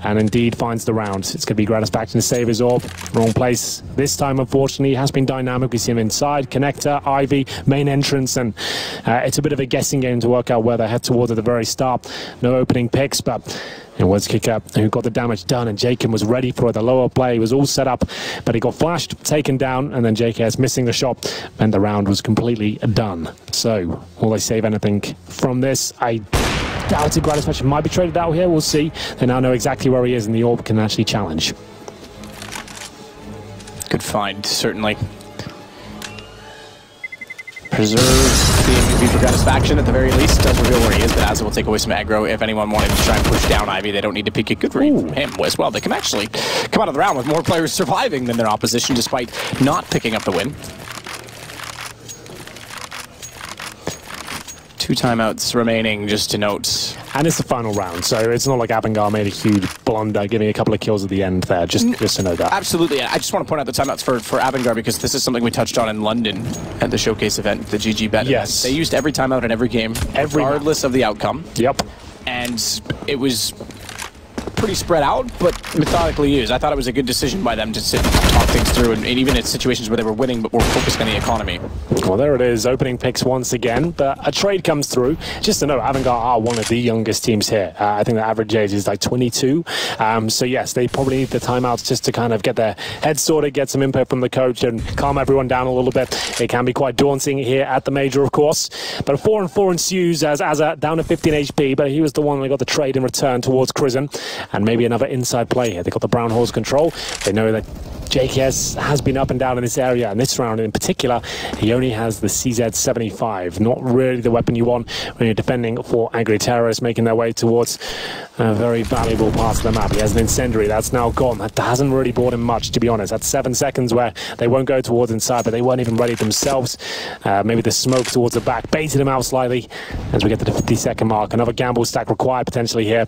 and indeed finds the round. It's going to be Gratisfaction to save his orb. Wrong place this time, unfortunately. It has been dynamic. We see him inside, connector, Ivy, main entrance, and it's a bit of a guessing game to work out where they head towards at the very start. No opening picks, but it was Kicker who got the damage done, and Jacob was ready for it. The lower play was all set up, but he got flashed, taken down, and then JKS missing the shot, and the round was completely done. So, will they save anything from this? I doubted Gratisfaction might be traded out here. We'll see. They now know exactly where he is, and the orb can actually challenge. Good find, certainly. Preserve the MVP for Gratisfaction at the very least. Does reveal where he is, but Azza will take away some aggro. If anyone wanted to try and push down Ivy, they don't need to pick a good read from him as well. They can actually come out of the round with more players surviving than their opposition, despite not picking up the win. 2 timeouts remaining, just to note. And it's the final round, so it's not like AVANGAR made a huge blunder, giving a couple of kills at the end there, just to know that. Absolutely. I just want to point out the timeouts for AVANGAR, because this is something we touched on in London at the showcase event, the GG Bet. Yes. They used every timeout in every game, regardless of the outcome. Yep. And it was pretty spread out, but methodically used. I thought it was a good decision by them to sit and talk things through, and even in situations where they were winning but were focusing on the economy. Well, there it is, opening picks once again, but a trade comes through. Just to know, AVANGAR are one of the youngest teams here. I think the average age is like 22. So yes, they probably need the timeouts just to kind of get their heads sorted, get some input from the coach and calm everyone down a little bit. It can be quite daunting here at the major, of course. But a 4-on-4 ensues as Azza down to 15 HP, but he was the one that got the trade in return towards Crizzen. And maybe another inside play here. They got the Brown Horse control. They know that JKS has been up and down in this area, and this round in particular, he only has the CZ75. Not really the weapon you want when you're defending for angry terrorists making their way towards very valuable parts of the map. He has an incendiary that's now gone. That hasn't really brought him much, to be honest. That's 7 seconds where they won't go towards inside, but they weren't even ready themselves. Maybe the smoke towards the back baited him out slightly as we get to the 50-second mark. Another gamble stack required potentially here,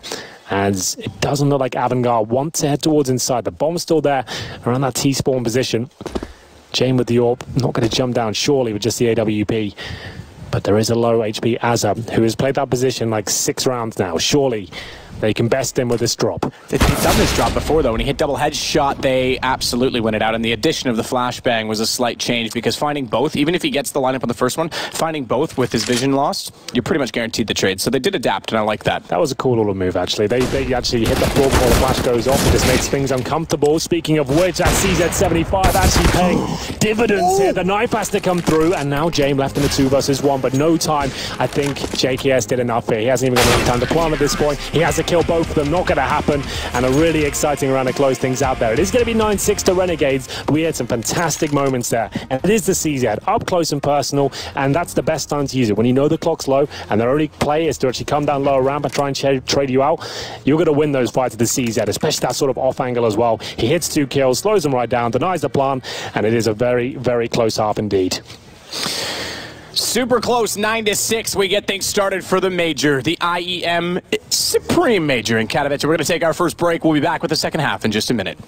as it doesn't look like AVANGAR want to head towards inside. The bomb's still there around that T-spawn position. Jane with the AWP, not going to jump down surely with just the AWP. But there is a low HP Azza, who has played that position like 6 rounds now. Surely they can best him with this drop. They've done this drop before, though. When he hit double headshot, they absolutely win it out. And the addition of the flashbang was a slight change, because finding both, even if he gets the lineup on the first one, finding both with his vision lost, you're pretty much guaranteed the trade. So they did adapt, and I like that. That was a cool little move, actually. They actually hit the floor before the flash goes off. It just makes things uncomfortable. Speaking of which, that CZ75 actually paying dividends here. The knife has to come through, and now James left in the 2 versus 1, but no time. I think JKS did enough here. He hasn't even got enough time to plant at this point. He has to kill both of them. Not going to happen, and a really exciting round to close things out there. It is going to be 9-6 to Renegades, but we had some fantastic moments there. And it is the CZ, up close and personal, and that's the best time to use it. When you know the clock's low, and their only play is to actually come down lower ramp and try and trade you out, you're going to win those fights at the CZ, especially that sort of off angle as well. He hits 2 kills, slows them right down, denies the plan, and it is a very, very close half indeed. Super close, 9-6. We get things started for the major, the IEM Supreme Major in Katowice. We're going to take our first break. We'll be back with the second half in just a minute.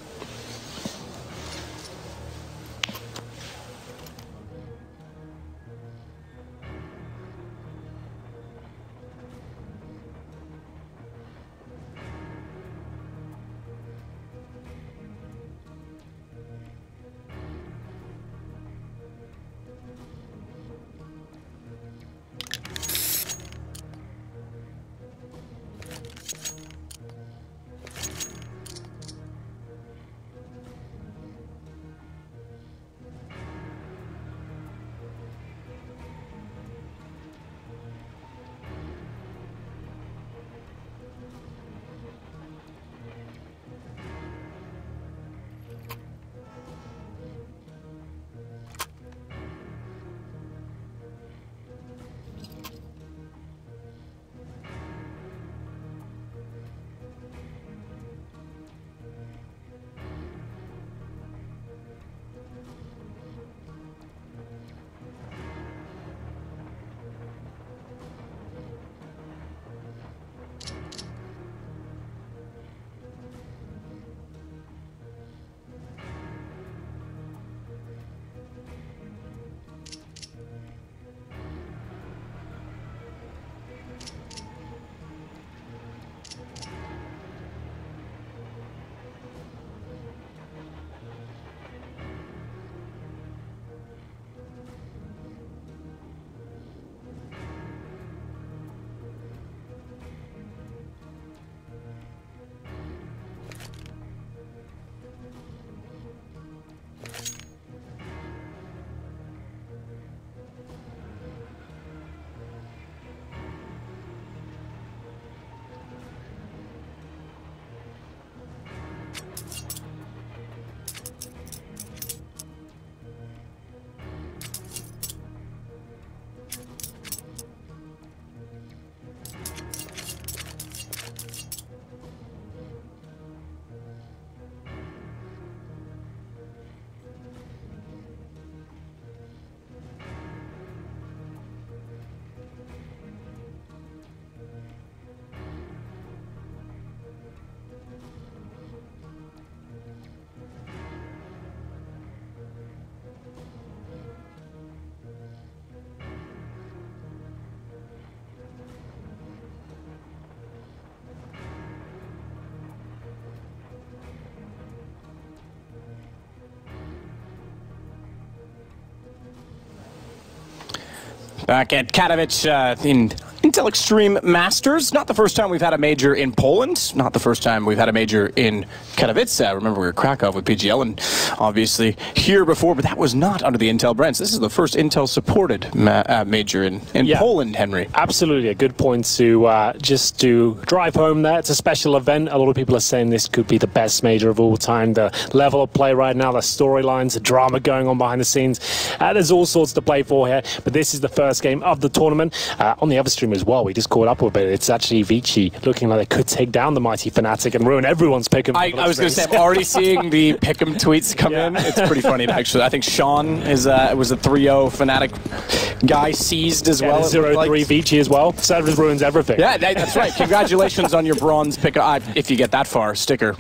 Back at Katowice in Intel Extreme Masters. Not the first time we've had a major in Poland. Not the first time we've had a major in Katowice. Remember, we were Krakow with PGL and obviously here before, but that was not under the Intel brand. So this is the first Intel-supported major in Poland, Henry. Absolutely, a good point to just to drive home there. It's a special event. A lot of people are saying this could be the best major of all time. The level of play right now, the storylines, the drama going on behind the scenes. There's all sorts to play for here, but this is the first game of the tournament. On the other stream as well, we just caught up with it. It's actually Vici looking like they could take down the mighty Fnatic and ruin everyone's pick'em. I was going to say, I'm already seeing the pick'em tweets come in. It's pretty funny, actually. I think Sean was a 3-0 Fnatic guy seized as well. 0-3 Vici as well. So it ruins everything. Yeah, that's right. Congratulations on your bronze pick. If you get that far, sticker.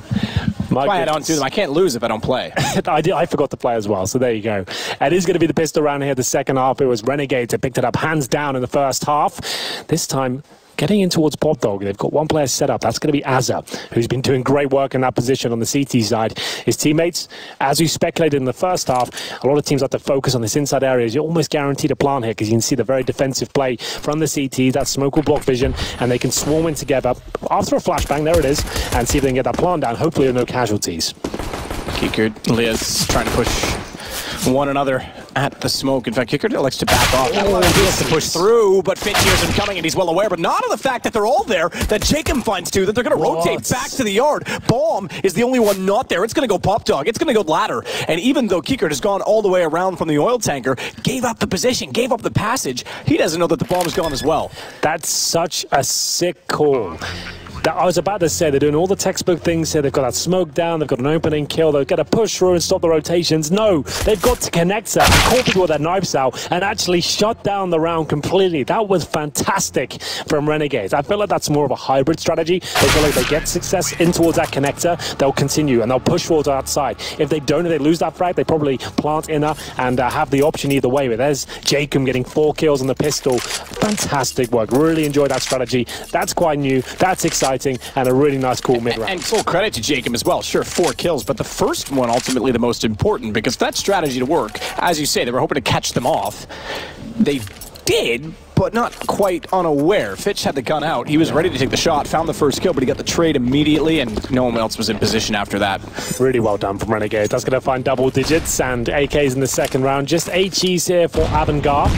I don't do them. I can't lose if I don't play. I forgot to play as well, so there you go. It is going to be the pistol round here. The second half, it was Renegades that picked it up hands down in the first half. This time, getting in towards Pop Dog, they've got one player set up. That's going to be Azza, who's been doing great work in that position on the CT side. His teammates, as we speculated in the first half, a lot of teams have to focus on this inside areas. You're almost guaranteed a plant here because you can see the very defensive play from the CT. That smoke will block vision, and they can swarm in together. After a flashbang, there it is, and see if they can get that plant down. Hopefully, with no casualties. Kicker, Leah's trying to push one another at the smoke. In fact, Kicker likes to back off. He has to push through, but Fitch hears him coming, and he's well aware, but not of the fact that they're all there, that Jacob finds too, that they're going to rotate back to the yard. Bomb is the only one not there. It's going to go Pop Dog. It's going to go Ladder. And even though Kicker has gone all the way around from the oil tanker, gave up the position, gave up the passage, he doesn't know that the bomb is gone as well. That's such a sick call. I was about to say, they're doing all the textbook things here. They've got that smoke down, they've got an opening kill, they've got to push through and stop the rotations. No, they've got to connect that, call people with their knives out, and actually shut down the round completely. That was fantastic from Renegades. I feel like that's more of a hybrid strategy. They feel like they get success in towards that connector, they'll continue, and they'll push forward outside. If they don't, if they lose that frag, they probably plant inner and have the option either way. But there's Jacob getting 4 kills on the pistol. Fantastic work. Really enjoyed that strategy. That's quite new. That's exciting. And a really nice call mid-round. And full credit to Jacob as well. Sure, 4 kills, but the first one ultimately the most important, because that strategy to work, as you say, they were hoping to catch them off. They did, but not quite unaware. Fitch had the gun out. He was ready to take the shot, found the first kill, but he got the trade immediately, and no one else was in position after that. Really well done from Renegade. That's going to find double digits, and AKs in the second round. Just HEs here for AVANGAR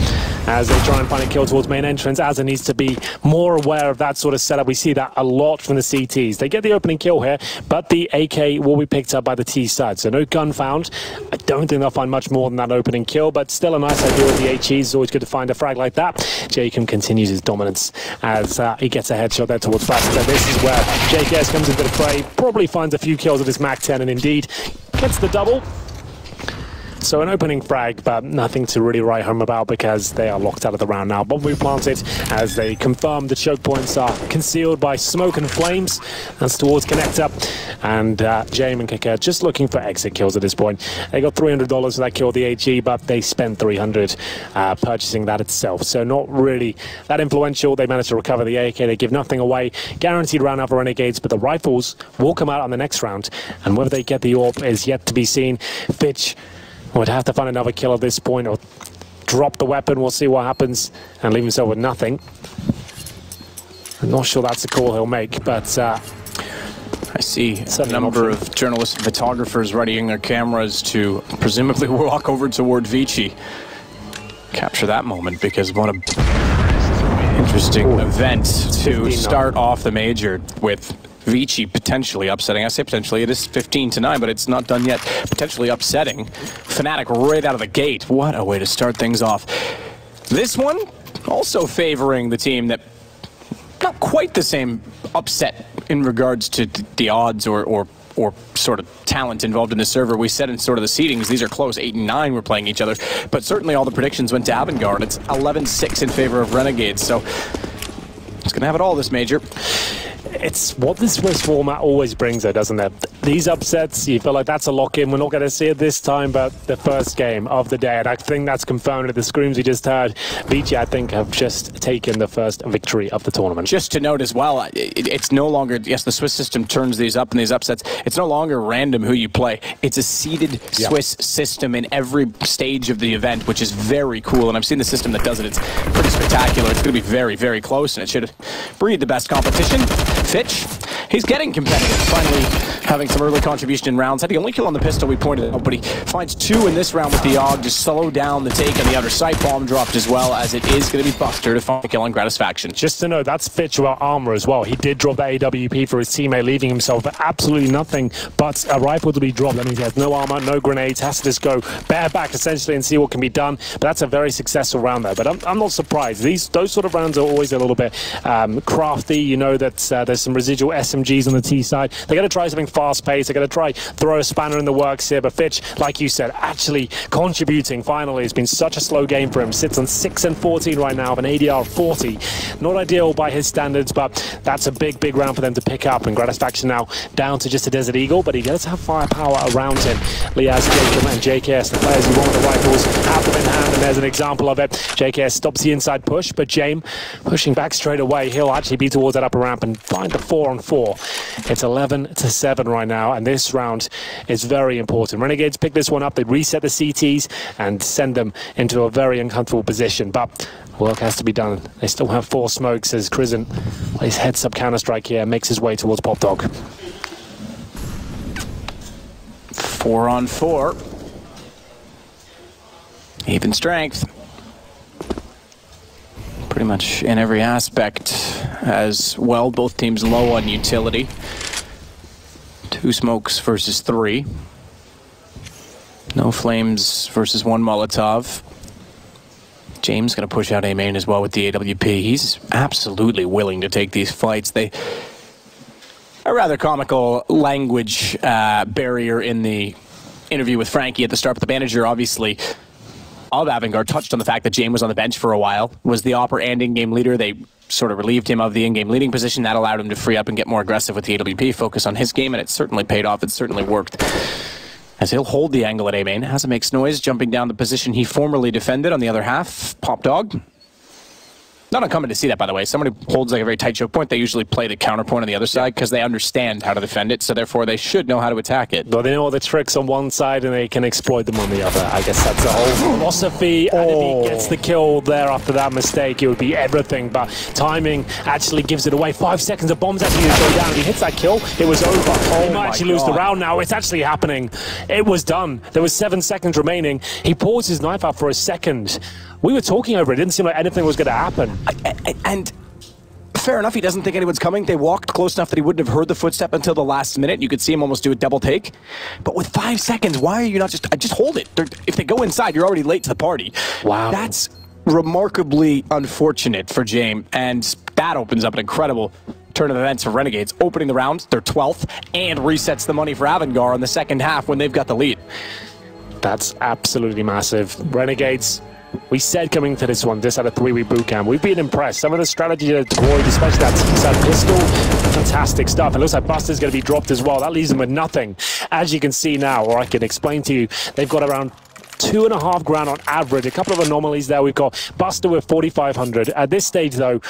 as they try and find a kill towards main entrance. Azza needs to be more aware of that sort of setup. We see that a lot from the CTs. They get the opening kill here, but the AK will be picked up by the T side. So no gun found. I don't think they'll find much more than that opening kill, but still a nice idea with the HEs. It's always good to find a frag like that. Jacob continues his dominance as he gets a headshot there towards Bastard. This is where JKS comes into the fray, probably finds a few kills with his MAC-10, and indeed gets the double. So an opening frag, but nothing to really write home about because they are locked out of the round now. Bomb will be planted as they confirm the choke points are concealed by smoke and flames. That's towards connector. And James and Kicker just looking for exit kills at this point. They got $300 for that kill, the HE, but they spent $300 purchasing that itself. So not really that influential. They managed to recover the AK. They give nothing away. Guaranteed round out for Renegades, but the rifles will come out on the next round. And whether they get the AWP is yet to be seen. Fitch would have to find another kill at this point or drop the weapon. We'll see what happens and leave himself with nothing. I'm not sure that's a call he'll make, but I see a number of journalists and photographers readying their cameras to presumably walk over toward Vici. Capture that moment, because what an interesting event to start off the major with. Vici potentially upsetting. I say potentially, it is 15-9, but it's not done yet. Potentially upsetting Fnatic right out of the gate. What a way to start things off. This one also favoring the team that not quite the same upset in regards to the odds or sort of talent involved in the server. We said in sort of the seedings, these are close, 8 and 9 we're playing each other, but certainly all the predictions went to AVANGAR, and it's 11-6 in favor of Renegades, so it's gonna have it all this major. it's what this Swiss format always brings, though, doesn't it? These upsets, you feel like that's a lock-in. We're not going to see it this time, but the first game of the day, and I think that's confirmed with the screams we just heard. Vici, I think, have just taken the first victory of the tournament. Just to note as well, it's no longer, yes, the Swiss system turns these up and these upsets. It's no longer random who you play. It's a seeded Swiss system in every stage of the event, which is very cool, and I've seen the system that does it. It's pretty spectacular. It's going to be very, very close, and it should breed the best competition. Fitch, he's getting competitive, finally having some early contribution in rounds. Had the only kill on the pistol we pointed out, but he finds 2 in this round with the AUG to slow down the take on the outer sight. Bomb dropped as well, as it is going to be Buster to find a kill on Gratisfaction. Just to know, that's Fitch without armor as well. He did drop the AWP for his teammate, leaving himself with absolutely nothing but a rifle to be dropped. That means he has no armor, no grenades, has to just go bareback essentially and see what can be done. But that's a very successful round there. But I'm not surprised. Those sort of rounds are always a little bit crafty. You know that there's some residual SMGs on the T side. They're going to try something fast-paced. They're going to try throw a spanner in the works here. But Fitch, like you said, actually contributing finally. It's been such a slow game for him. Sits on 6 and 14 right now, with an ADR of 40. Not ideal by his standards, but that's a big, big round for them to pick up. And Gratisfaction now down to just a Desert Eagle, but he does have firepower around him. Liaz, Jacob, and JKS, the players who want the rifles, have them in hand, and there's an example of it. JKS stops the inside push, but James pushing back straight away. He'll actually be towards that upper ramp and find the 4-on-4. It's 11-7 right now, and this round is very important. Renegades pick this one up. They reset the CTs and send them into a very uncomfortable position, but work has to be done. They still have 4 smokes as Krisen plays heads up Counter-Strike here and makes his way towards Pop Dog. 4-on-4. Even strength. Pretty much in every aspect as well. Both teams low on utility. 2 smokes versus 3. No flames versus 1 Molotov. James going to push out A main as well with the AWP. He's absolutely willing to take these fights. A rather comical language barrier in the interview with Frankie at the start, but the manager obviously of AVANGAR touched on the fact that James was on the bench for a while, was the AWPer and in-game leader. They sort of relieved him of the in-game leading position. That allowed him to free up and get more aggressive with the AWP, focus on his game, and it certainly paid off. It certainly worked. As he'll hold the angle at A main. Hasn't makes noise, jumping down the position he formerly defended on the other half. Pop Dog. Not uncommon to see that, by the way. Someone who holds like a very tight choke point, they usually play the counterpoint on the other side because they understand how to defend it, so therefore they should know how to attack it. But they know all the tricks on one side and they can exploit them on the other. I guess that's the whole philosophy. And if he gets the kill there after that mistake, it would be everything. But timing actually gives it away. 5 seconds, the bomb's actually going to go down. If he hits that kill, it was over. He might actually lose the round now. It's actually happening. It was done. There was 7 seconds remaining. He paused his knife out for a second. We were talking over it. It didn't seem like anything was going to happen. And fair enough, he doesn't think anyone's coming. They walked close enough that he wouldn't have heard the footstep until the last minute. You could see him almost do a double take. But with 5 seconds, why are you not just hold it? If they go inside, you're already late to the party. Wow. That's remarkably unfortunate for James. And that opens up an incredible turn of events for Renegades, opening the round, their 12th, and resets the money for AVANGAR in the second half when they've got the lead. That's absolutely massive. Renegades, we said coming to this one, this had a 3-week boot camp. We've been impressed. Some of the strategy they deployed, especially that T-side pistol, fantastic stuff. It looks like Buster's going to be dropped as well. That leaves them with nothing. As you can see now, or I can explain to you, they've got around 2.5 grand on average. A couple of anomalies there. We've got Buster with 4,500. At this stage, though,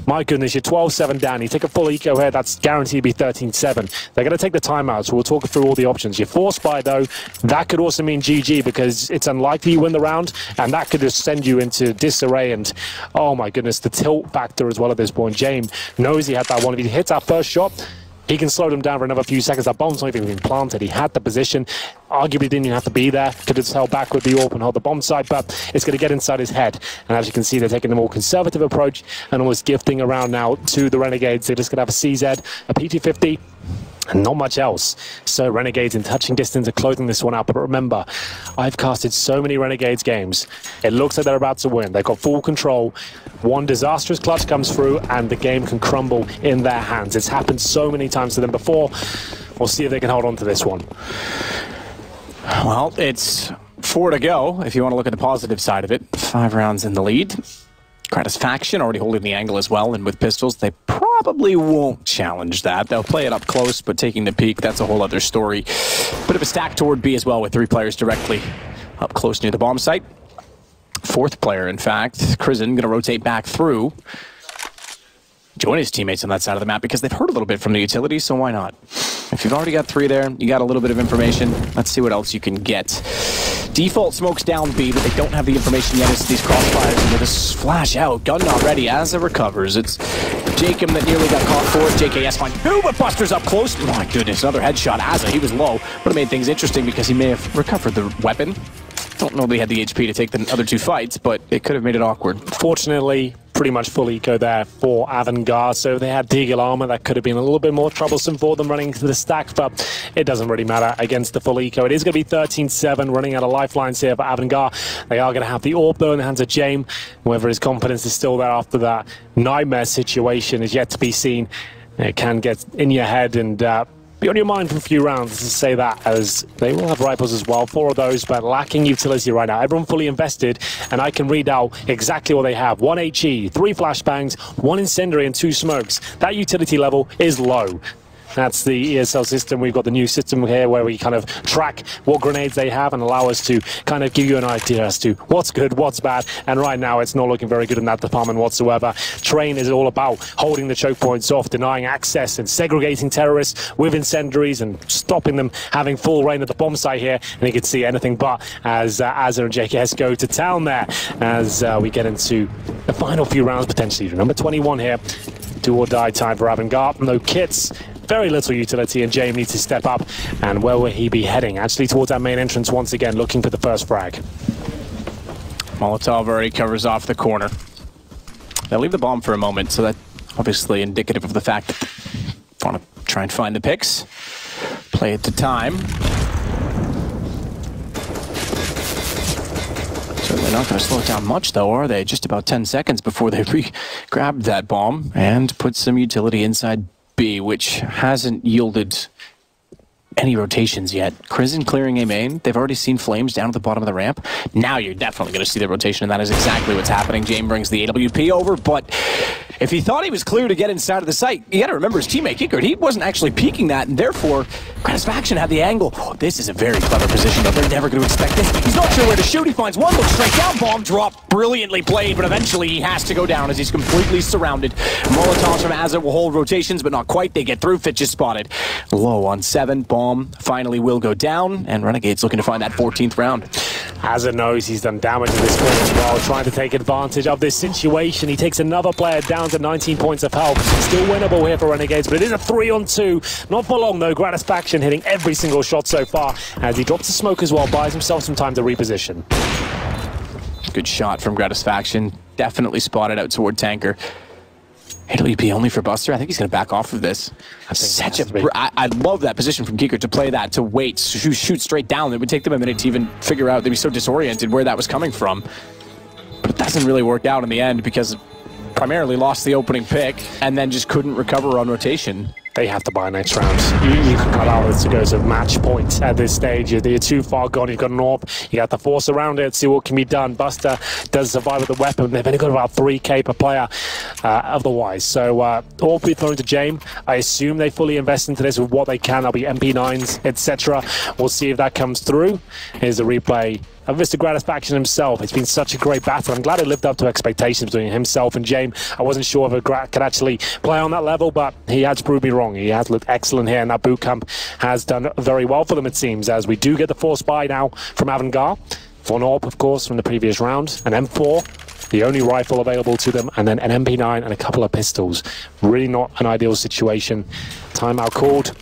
my goodness, you're 12-7 down. You take a full eco here, that's guaranteed to be 13-7. They're going to take the timeout, so we'll talk through all the options. Your force buy, though, that could also mean GG because it's unlikely you win the round, and that could just send you into disarray. And, oh my goodness, the tilt factor as well at this point. James knows he had that one. If he hits that first shot, he can slow them down for another few seconds. That bomb's not even been planted. He had the position. Arguably didn't even have to be there. Could have just held back with the AWP and hold the bomb site, but it's going to get inside his head. And as you can see, they're taking a more conservative approach and almost gifting around now to the Renegades. They're just going to have a CZ, a PT-50, and not much else. So Renegades in touching distance are closing this one out. But remember, I've casted so many Renegades games. It looks like they're about to win. They've got full control. One disastrous clutch comes through and the game can crumble in their hands. It's happened so many times to them before. We'll see if they can hold on to this one. Well, it's 4 to go if you want to look at the positive side of it. 5 rounds in the lead. Gratisfaction already holding the angle as well, and with pistols, they probably won't challenge that. They'll play it up close, but taking the peek, that's a whole other story. Bit of a stack toward B as well, with 3 players directly up close near the bomb site. 4th player, in fact, Krizen, gonna rotate back through. Join his teammates on that side of the map because they've heard a little bit from the utility, so why not? If you've already got 3 there, you got a little bit of information, let's see what else you can get. Default smokes down B, but they don't have the information yet as these crossfires, and with this flash out, gun not ready as it recovers. It's Jacob that nearly got caught for it. JKS fine. Who, but Buster's up close. My goodness, another headshot. Asa, he was low, but it made things interesting because he may have recovered the weapon. Don't know that he had the HP to take the other 2 fights, but it could have made it awkward. Fortunately, pretty much full eco there for AVANGAR, so they had Deagle armor. That could have been a little bit more troublesome for them running into the stack, but it doesn't really matter against the full eco. It is going to be 13-7, running out of lifelines here for AVANGAR. They are going to have the AWP though in the hands of James. Whether his confidence is still there after that nightmare situation is yet to be seen. It can get in your head and be on your mind for a few rounds, to say that, as they will have rifles as well, 4 of those, but lacking utility right now. Everyone fully invested, and I can read out exactly what they have. 1 HE, 3 flashbangs, 1 incendiary, and 2 smokes. That utility level is low. That's the ESL system. We've got the new system here where we kind of track what grenades they have and allow us to kind of give you an idea as to what's good, what's bad. And right now, it's not looking very good in that department whatsoever. Train is all about holding the choke points off, denying access and segregating terrorists with incendiaries and stopping them having full reign at the bomb site here. And you can see anything but as Azza and JKS go to town there as we get into the final few rounds potentially. Number 21 here. Do or die time for AVANGAR. No kits. Very little utility, and James needs to step up. And where will he be heading? Actually towards that main entrance once again, looking for the first frag. Molotov already covers off the corner. They'll leave the bomb for a moment, so that's obviously indicative of the fact that they want to try and find the picks. Play it to time. So they're not going to slow it down much, though, are they? Just about 10 seconds before they grabbed that bomb and put some utility inside B, which hasn't yielded any rotations yet. Krizen clearing A main. They've already seen flames down at the bottom of the ramp. Now you're definitely going to see the rotation, and that is exactly what's happening. James brings the AWP over, but if he thought he was clear to get inside of the site, you got to remember his teammate Kickert. He wasn't actually peeking that, and therefore Gratisfaction had the angle. Oh, this is a very clever position, but they're never going to expect this. He's not sure where to shoot. He finds one, looks straight down, bomb drop, brilliantly played, but eventually he has to go down as he's completely surrounded. Molotovs from Azza will hold rotations, but not quite. They get through. Fitch is spotted. Low on 7. Bomb finally will go down, and Renegades looking to find that 14th round. Azza knows he's done damage at this point as well, trying to take advantage of this situation. He takes another player down to 19 points of health. Still winnable here for Renegades, but it is a 3-on-2. Not for long, though. Gratisfaction hitting every single shot so far as he drops the smoke as well, buys himself some time to reposition. Good shot from Gratisfaction. Definitely spotted out toward Tanker. AWP only for Buster. I think he's going to back off of this. I love that position from Kicker to play that, to wait, to shoot straight down. It would take them a minute to even figure out. They'd be so disoriented where that was coming from. But it doesn't really work out in the end because primarily lost the opening pick and then just couldn't recover on rotation. They have to buy next round. You can cut out to go to match point at this stage. You're too far gone. You've got an AWP. You got to force around it, see what can be done. Buster does survive with the weapon. They've only got about 3k per player otherwise. So AWP be thrown to James. I assume they fully invest into this with what they can. There'll be MP9s, etc. We'll see if that comes through. Here's a replay of Mr. Gratisfaction himself. It's been such a great battle. I'm glad it lived up to expectations between himself and James. I wasn't sure if Grat could actually play on that level, but he has proved me wrong. He has looked excellent here, and that boot camp has done very well for them, it seems, as we do get the force buy now from AVANGAR. For an AWP, of course, from the previous round. An M4, the only rifle available to them, and then an MP9 and a couple of pistols. Really not an ideal situation. Timeout called.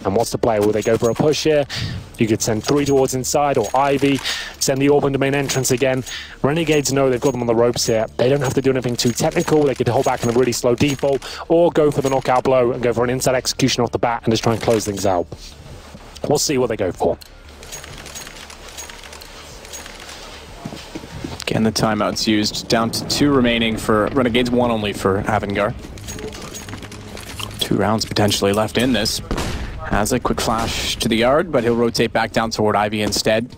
And what's the play? Will they go for a push here? You could send 3 towards inside, or Ivy, send the AWP into main entrance again. Renegades know they've got them on the ropes here. They don't have to do anything too technical. They could hold back in a really slow default, or go for the knockout blow and go for an inside execution off the bat and just try and close things out. We'll see what they go for. Again, the timeout's used. Down to 2 remaining for Renegades, 1 only for AVANGAR. 2 rounds potentially left in this. Has a quick flash to the yard, but he'll rotate back down toward Ivy instead.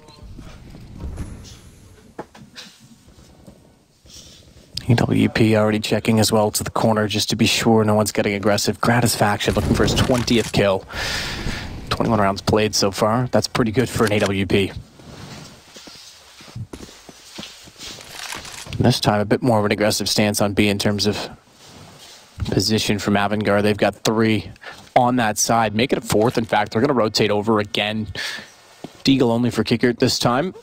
EWP already checking as well to the corner just to be sure no one's getting aggressive. Gratisfaction looking for his 20th kill. 21 rounds played so far. That's pretty good for an AWP. This time a bit more of an aggressive stance on B in terms of position from AVANGAR. They've got 3 on that side. Make it a 4th, in fact. They're going to rotate over again. Deagle only for kicker this time.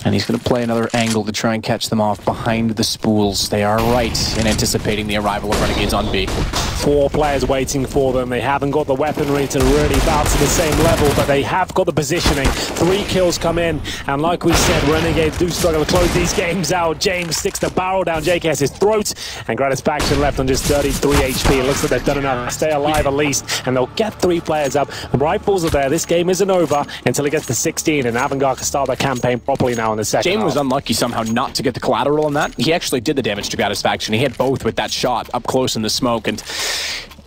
And he's going to play another angle to try and catch them off behind the spools. They are right in anticipating the arrival of Renegades on B. 4 players waiting for them. They haven't got the weaponry to really bounce to the same level, but they have got the positioning. 3 kills come in, and like we said, Renegades do struggle to close these games out. James sticks the barrel down JKS's throat, and Gratisfaction left on just 33 HP. It looks like they've done enough to stay alive at least, and they'll get 3 players up. The rifles are there. This game isn't over until it gets to 16, and AVANGAR can start their campaign properly now in the second James half. was unlucky somehow not to get the collateral on that. He actually did the damage to Gratisfaction. He hit both with that shot up close in the smoke, and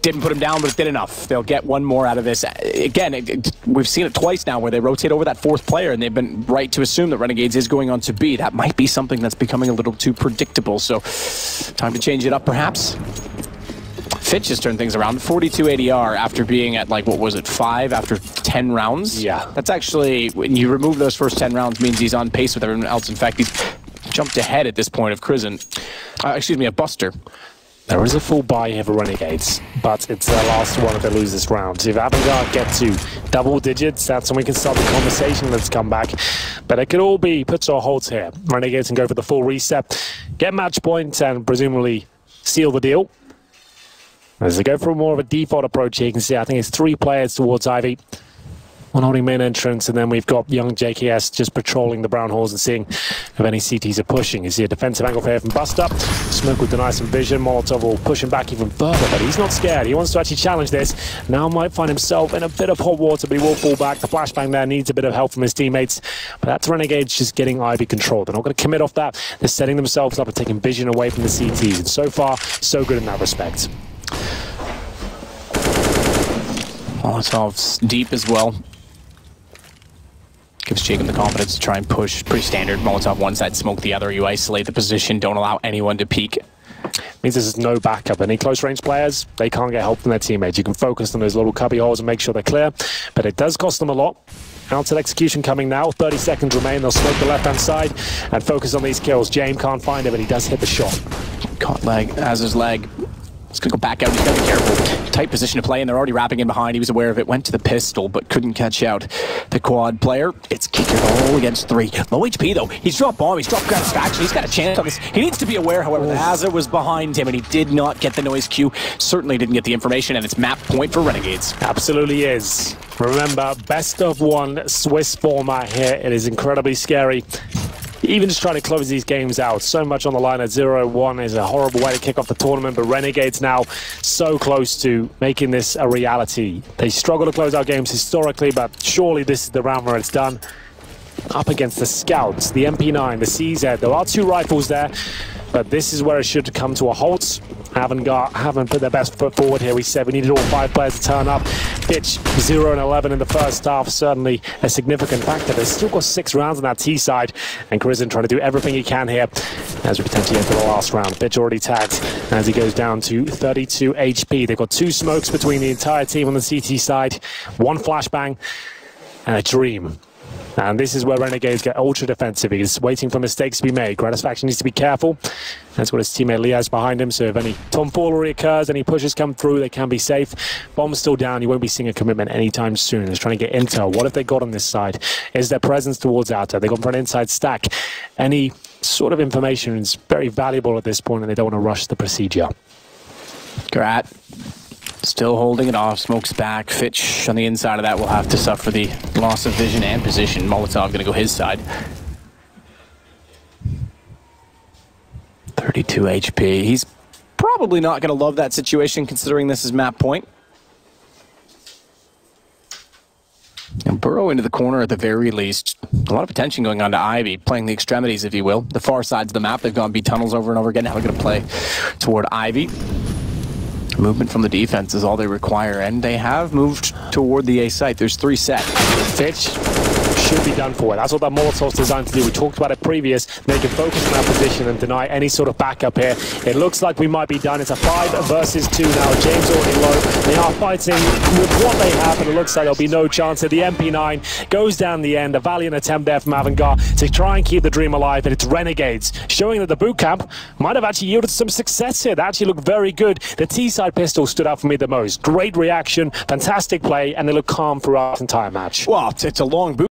didn't put him down, but it did enough. They'll get 1 more out of this. Again, we've seen it twice now where they rotate over that 4th player, and they've been right to assume that Renegades is going on to B. That might be something that's becoming a little too predictable, so time to change it up perhaps. Fitch has turned things around. 42 ADR after being at, like, what was it, 5 after 10 rounds? Yeah. That's actually, when you remove those first 10 rounds, means he's on pace with everyone else. In fact, he's jumped ahead at this point of Crizzen. Excuse me, of Buster. There is a full buy here for Renegades, but it's their last one if they lose this round. If AVANGAR get to double digits, that's when we can start the conversation. Let's come back. But it could all be put to a halt here. Renegades can go for the full reset, get match point, and presumably seal the deal. As they go for more of a default approach here, you can see I think it's 3 players towards Ivy. 1 holding main entrance, and then we've got young JKS just patrolling the brown halls and seeing if any CTs are pushing. You see a defensive angle here from Buster. Smoke will deny some vision. Molotov will push him back even further, but he's not scared. He wants to actually challenge this. Now might find himself in a bit of hot water, but he will fall back. The flashbang there needs a bit of help from his teammates, but that's Renegades just getting Ivy control. They're not going to commit off that. They're setting themselves up and taking vision away from the CTs, and so far, so good in that respect. Molotov's deep as well. Gives Jacob the confidence to try and push. Pretty standard. Molotov one side, smoke the other. You isolate the position, don't allow anyone to peek. Means there's no backup. Any close range players, they can't get help from their teammates. You can focus on those little cubby holes and make sure they're clear, but it does cost them a lot. Outside execution coming now. 30 seconds remain. They'll smoke the left-hand side and focus on these kills. James can't find it, but he does hit the shot. Caught leg, as his leg. He's going to go back out. He's got to be careful. Tight position to play, and they're already wrapping in behind. He was aware of it. Went to the pistol, but couldn't catch out the quad player. It's kicker all against 3. Low HP, though. He's dropped bomb. He's dropped Gratisfaction. He's got a chance on this. He needs to be aware, however, that Azza was behind him, and he did not get the noise cue. Certainly didn't get the information, and it's map point for Renegades. Absolutely is. Remember, best of 1 Swiss format here. It is incredibly scary. Even just trying to close these games out. So much on the line at 0-1 is a horrible way to kick off the tournament, but Renegades now so close to making this a reality. They struggle to close out games historically, but surely this is the round where it's done. Up against the Scouts, the MP9, the CZ. There are 2 rifles there, but this is where it should come to a halt. AVANGAR haven't put their best foot forward here. We said we needed all 5 players to turn up. Pitch 0 and 11 in the first half, certainly a significant factor. They've still got 6 rounds on that T side, and Crizzen trying to do everything he can here as we potentially enter the last round. Pitch already tagged as he goes down to 32 HP. They've got 2 smokes between the entire team on the CT side, 1 flashbang, and a dream. And this is where Renegades get ultra defensive. He's waiting for mistakes to be made. Gratisfaction needs to be careful. That's what his teammate Lee has behind him. So if any tomfoolery occurs, any pushes come through, they can be safe. Bomb's still down. You won't be seeing a commitment anytime soon. He's trying to get intel. What have they got on this side? Is their presence towards outer? They've gone for an inside stack. Any sort of information is very valuable at this point, and they don't want to rush the procedure. Grat. Still holding it off, smokes back. Fitch on the inside of that will have to suffer the loss of vision and position. Molotov going to go his side. 32 HP. He's probably not going to love that situation considering this is map point. And burrow into the corner at the very least. A lot of attention going on to Ivy, playing the extremities, if you will. The far sides of the map, they've gone B tunnels over and over again. Now they're going to play toward Ivy. Movement from the defense is all they require, and they have moved toward the A site. There's 3 set. Fitch should be done for. That's what that Molotov's designed to do. We talked about it previous. They can focus on that position and deny any sort of backup here. It looks like we might be done. It's a 5 versus 2 now. James already low. They are fighting with what they have, and it looks like there'll be no chance. The MP9 goes down the end. A valiant attempt there from AVANGAR to try and keep the dream alive, and it's Renegades showing that the boot camp might have actually yielded some success here. They actually look very good. The T-side pistol stood out for me the most. Great reaction, fantastic play, and they look calm throughout the entire match. Well, it's a long boot